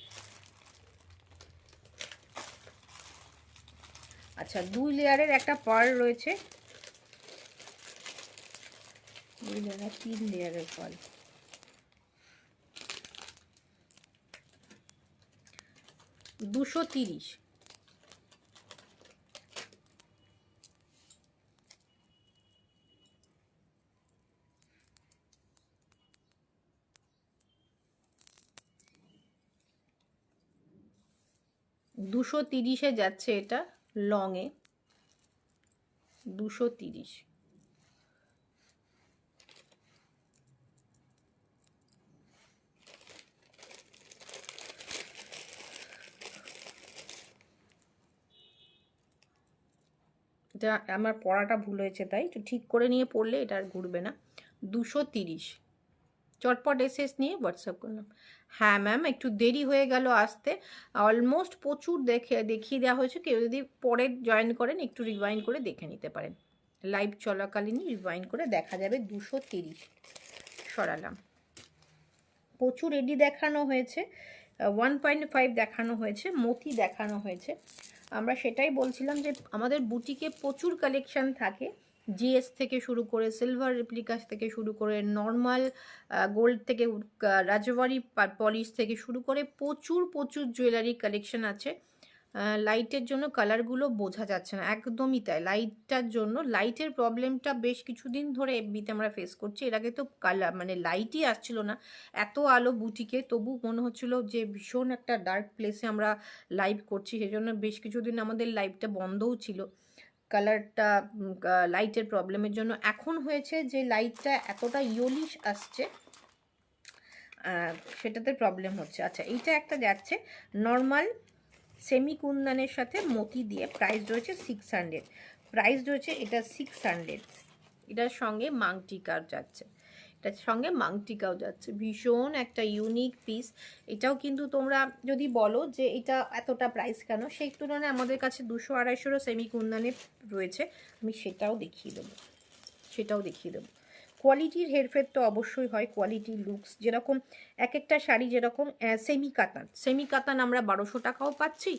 আচ্ছা, 2 লেয়ারের একটা পার্ল রয়েছে, 2 লেয়ার 3 লেয়ারের পার্ল, 230। দুশো তিরিশে যাচ্ছে এটা লংয়ে, 230। এটা আমার পড়াটা ভুল হয়েছে, তাই তো ঠিক করে নিয়ে পড়লে এটা আর ঘুরবে না। 230। চটপট এসএস নিয়ে হোয়াটসঅ্যাপ করলাম। হ্যাঁ ম্যাম, একটু দেরি হয়ে গেল আসতে, অলমোস্ট প্রচুর দেখিয়ে দেওয়া হয়েছে। কেউ যদি পরে জয়েন করেন একটু রিভাইন্ড করে দেখে নিতে পারেন, লাইভ চলাকালীনই রিভাইন্ড করে দেখা যাবে। 230 সরালাম। প্রচুর এডি দেখানো হয়েছে, 1.5 দেখানো হয়েছে, মতি দেখানো হয়েছে। আমরা সেটাই বলছিলাম যে আমাদের বুটিকে প্রচুর কালেকশান থাকে, জিএস থেকে শুরু করে সিলভার রেপ্লিকাস থেকে শুরু করে নর্মাল গোল্ড থেকে রাজবাড়ি পলিশ থেকে শুরু করে প্রচুর প্রচুর জুয়েলারি কালেকশন আছে। লাইটের জন্য কালারগুলো বোঝা যাচ্ছে না, একদমই তাই। লাইটটার জন্য, লাইটের প্রবলেমটা বেশ কিছুদিন ধরে এফবিতে আমরা ফেস করছি। এর আগে তো কালার মানে লাইটই আসছিল না, এত আলো বুটিকে, তবু মনে হচ্ছিল যে ভীষণ একটা ডার্ক প্লেসে আমরা লাইভ করছি, সেজন্য বেশ কিছুদিন আমাদের লাইভটা বন্ধও ছিল কালারটা, লাইটের প্রবলেমের জন্য। এখন হয়েছে যে লাইটটা এতটা ইয়োলিশ আসছে, সেটাতে প্রবলেম হচ্ছে। আচ্ছা, এইটা একটা যাচ্ছে নর্মাল সেমি কুন্দানের সাথে মতি দিয়ে, প্রাইস রয়েছে 600, প্রাইস রয়েছে এটা 600। এটার সঙ্গে মাংটিকাও যাচ্ছে, এটার সঙ্গে মাংটিকাও যাচ্ছে, ভীষণ একটা ইউনিক পিস। এটাও কিন্তু তোমরা যদি বলো যে এটা এতটা প্রাইস কেন, সেই তুলনায় আমাদের কাছে 200-250 সেমি কুন্দানে রয়েছে, আমি সেটাও দেখিয়ে দেবো, সেটাও দেখিয়ে দেবো। কোয়ালিটির হেরফের তো অবশ্যই হয়, কোয়ালিটি লুকস যেরকম, এক একটা শাড়ি যেরকম, সেমি কাতান আমরা 1200 টাকাও পাচ্ছি,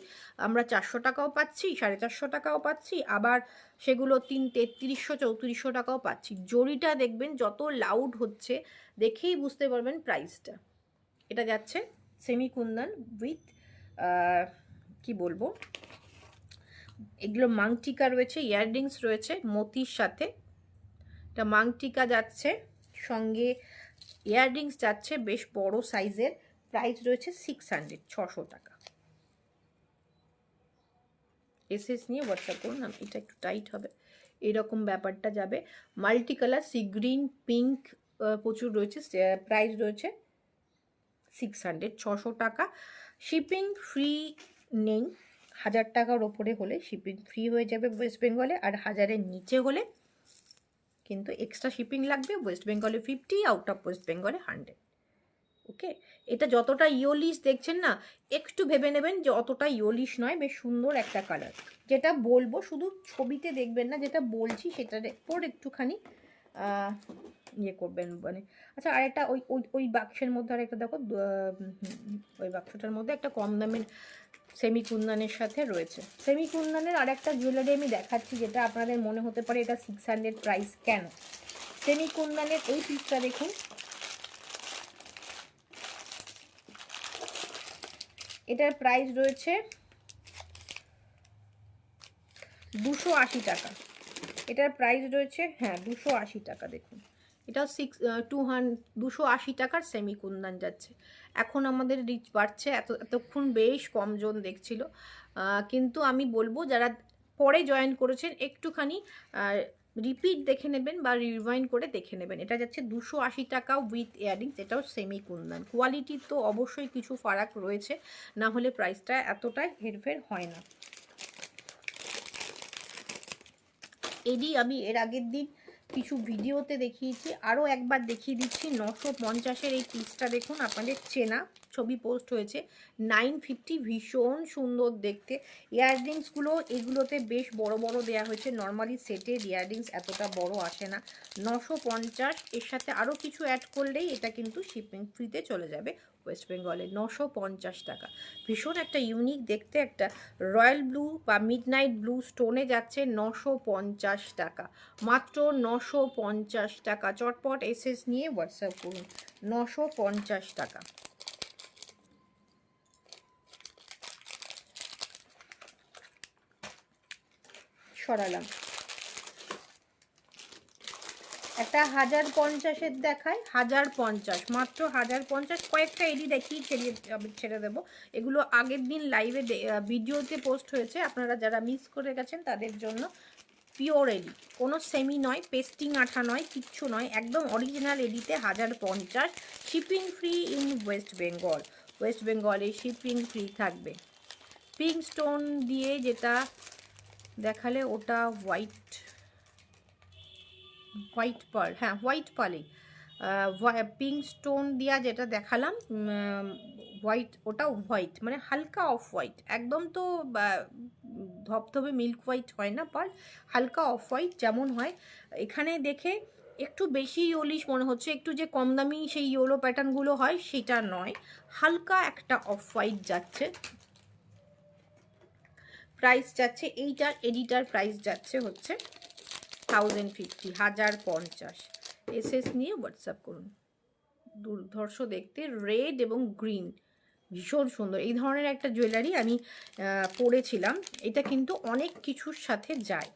আমরা 400 টাকাও পাচ্ছি, 450 টাকাও পাচ্ছি, আবার সেগুলো 3300-3400 টাকাও পাচ্ছি। জরিটা দেখবেন যত লাউড হচ্ছে, দেখেই বুঝতে পারবেন প্রাইসটা। এটা যাচ্ছে সেমি কুন্দন উইথ কি বলবো, এগুলো মাংটিকা রয়েছে, ইয়াররিংস রয়েছে মতির সাথে। এটা মাংটিকা যাচ্ছে, সঙ্গে ইয়াররিংস যাচ্ছে বেশ বড় সাইজের, প্রাইস রয়েছে 600, 600 টাকা। এসএস নিয়ে হোয়াটসঅ্যাপ করুন, এটা একটু টাইট হবে, এরকম ব্যাপারটা যাবে। Multi colour sea green pink প্রচুর রয়েছে, প্রাইস রয়েছে 600, 600 টাকা। শিপিং ফ্রি নেই, 1000 টাকার ওপরে হলে শিপিং ফ্রি হয়ে যাবে ওয়েস্ট বেঙ্গলে, আর 1000-এর নিচে হলে কিন্তু এক্সট্রা শিপিং লাগবে। ওয়েস্ট বেঙ্গলে 50, আউট অফ ওয়েস্ট বেঙ্গলে 100। ওকে, এটা যতটা ইয়োলিশ দেখছেন না, একটু ভেবে নেবেন যে অতটা ইয়োলিশ নয়, বেশ সুন্দর একটা কালার। যেটা বলবো শুধু ছবিতে দেখবেন না, যেটা বলছি সেটার উপর একটুখানি ইয়ে করবেন মানে। আচ্ছা, আরেকটা ওই ওই ওই বাক্সের মধ্যে আরেকটা দেখো, ওই বাক্সটার মধ্যে একটা কম দামের সেমি কুন্দানের সাথে রয়েছে। সেমি কুন্দানের আরেকটা জুয়েলারি আমি দেখাচ্ছি, যেটা আপনাদের মনে হতে পারে এটা 600 প্রাইস কেন। সেমি কুন্দানের এই পিসটা দেখুন, এটার প্রাইস রয়েছে 280 টাকা। এটার প্রাইস রয়েছে হ্যাঁ 280 টাকা। দেখুন এটাও 280 টাকার সেমি কুন্দন যাচ্ছে। এখন আমাদের রিচ বাড়ছে, এতক্ষণ বেশ কম জন দেখছিল, কিন্তু আমি বলবো যারা পরে জয়েন করেছেন একটুখানি রিপিট দেখে নেবেন বা রিভাইন্ড করে দেখে নেবেন। এটা যাচ্ছে 280 টাকা উইথ ইয়াররিংস, এটাও সেমি কুন্দন। কোয়ালিটির তো অবশ্যই কিছু ফারাক রয়েছে, না হলে প্রাইসটা এতটাই হেরফের হয় না। এডি আমি এর আগের দিন কিছু ভিডিওতে দেখিয়েছি, আরও একবার দেখিয়ে দিচ্ছি। 950-এর এই পিসটা দেখুন, আপনাদের চেনা, ছবি পোস্ট হয়েছে। 950, ভীষণ সুন্দর দেখতে। ইয়াররিংসগুলো এগুলোতে বেশ বড় বড় দেওয়া হয়েছে, নর্মালি সেটের ইয়াররিংস এতটা বড় আসে না। 950, এর সাথে আরও কিছু অ্যাড করলেই এটা কিন্তু শিপিং ফ্রিতে চলে যাবে ওয়েস্ট বেঙ্গলে। 950 টাকা, ভীষণ একটা ইউনিক দেখতে, একটা রয়্যাল ব্লু বা মিডনাইট ব্লু স্টোনে যাচ্ছে 950 টাকা, মাত্র 950 টাকা। চটপট এসএস নিয়ে হোয়াটসঅ্যাপ করুন। 950 টাকা। সরালাম। একটা 1050-এর দেখায়, 1050, মাত্র 1050। কয়েকটা এডি দেখি ছেড়ে দেবো। এগুলো আগের দিন লাইভে ভিডিওতে পোস্ট হয়েছে, আপনারা যারা মিস করে গেছেন তাদের জন্য। পিওর এডি, কোনো সেমি নয়, পেস্টিং আঠা নয়, কিচ্ছু নয়, একদম অরিজিনাল এডিতে 1050। Shipping free in West Bengal. West বেঙ্গলে শিপিং ফ্রি থাকবে। পিঙ্ক স্টোন দিয়ে যেটা দেখালে ওটা হোয়াইট পার্ল, হ্যাঁ হোয়াইট পার্লেই। পিঙ্ক স্টোন দিয়া যেটা দেখালাম হোয়াইট, ওটাও হোয়াইট মানে হালকা অফ হোয়াইট, একদম তো ধপধপে মিল্ক হোয়াইট হয় না পার্ল, হালকা অফ হোয়াইট যেমন হয়। এখানে দেখে একটু বেশি ইয়োলিশ মনে হচ্ছে, একটু যে কম দামি সেই ইয়েলো প্যাটার্নগুলো হয় সেটা নয়, হালকা একটা অফ হোয়াইট যাচ্ছে। প্রাইস যাচ্ছে এইটার, এডিটার প্রাইস যাচ্ছে হচ্ছে 1050, 1050। এসএস নিয়ে হোয়াটসঅ্যাপ করুন। দুর্ধর্ষ দেখতে, রেড এবং গ্রিন, ভীষণ সুন্দর। এই ধরনের একটা জুয়েলারি আমি পরেছিলাম, এটা কিন্তু অনেক কিছুর সাথে যায়।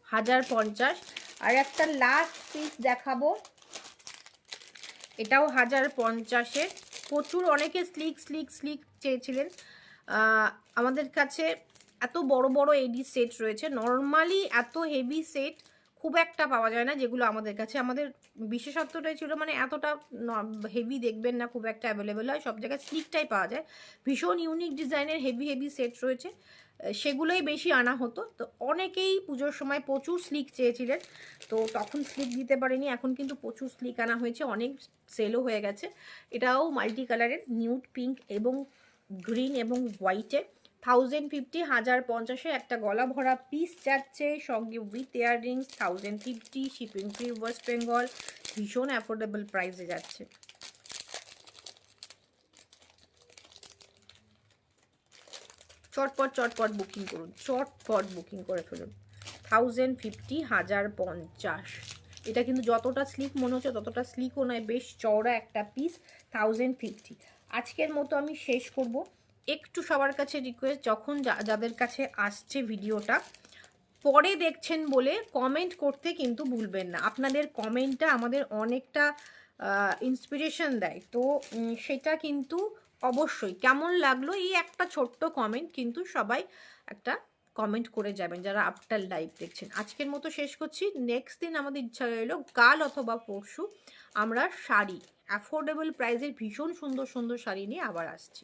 হাজার 50। আর একটা লাস্ট পিস দেখাবো, এটাও 1050-এর। প্রচুর অনেকে স্লিক স্লিক স্লিক চেয়েছিলেন, আমাদের কাছে এত বড় বড় এডি সেট রয়েছে। নর্মালি এত হেভি সেট খুব একটা পাওয়া যায় না, যেগুলো আমাদের কাছে। আমাদের বিশেষত্বটাই ছিল মানে এতটা হেভি দেখবেন না, খুব একটা অ্যাভেলেবেল হয়, সব জায়গায় স্লিকটাই পাওয়া যায়। ভীষণ ইউনিক ডিজাইনের হেভি হেভি সেট রয়েছে, সেগুলোই বেশি আনা হতো। তো অনেকেই পুজোর সময় প্রচুর স্লিক চেয়েছিলেন, তো তখন স্লিক দিতে পারিনি। এখন কিন্তু প্রচুর স্লিক আনা হয়েছে, অনেক সেলও হয়ে গেছে। এটাও মাল্টি কালারের, নিউড পিঙ্ক এবং গ্রিন এবং হোয়াইটে। 1050, 1050-এ একটা গলা ভরা পিস যাচ্ছে, সঙ্গে with earrings. 1050, shipping free West Bengal, ভীষণ অ্যাফোর্ডেবল প্রাইসে যাচ্ছে। চটপট চটপট বুকিং করুন, চটপট বুকিং করে ফেলুন। 1050, 1050। এটা কিন্তু যতটা স্লিক মনে হচ্ছে ততটা স্লিকও নয়, বেশ চওড়া একটা পিস। 1050। আজকের মতো আমি শেষ করব। একটু সবার কাছে রিকোয়েস্ট, যখন যাদের কাছে আসছে ভিডিওটা পরে দেখছেন বলে কমেন্ট করতে কিন্তু ভুলবেন না। আপনাদের কমেন্টটা আমাদের অনেকটা ইন্সপিরেশন দেয়, তো সেটা কিন্তু অবশ্যই কেমন লাগলো এই একটা ছোট্ট কমেন্ট কিন্তু সবাই একটা কমেন্ট করে যাবেন যারা আফটার লাইভ দেখছেন। আজকের মতো শেষ করছি। নেক্সট দিন আমাদের ইচ্ছা রইল কাল অথবা পরশু আমরা শাড়ি, অ্যাফোর্ডেবল প্রাইসের ভীষণ সুন্দর সুন্দর শাড়ি নিয়ে আবার আসছি।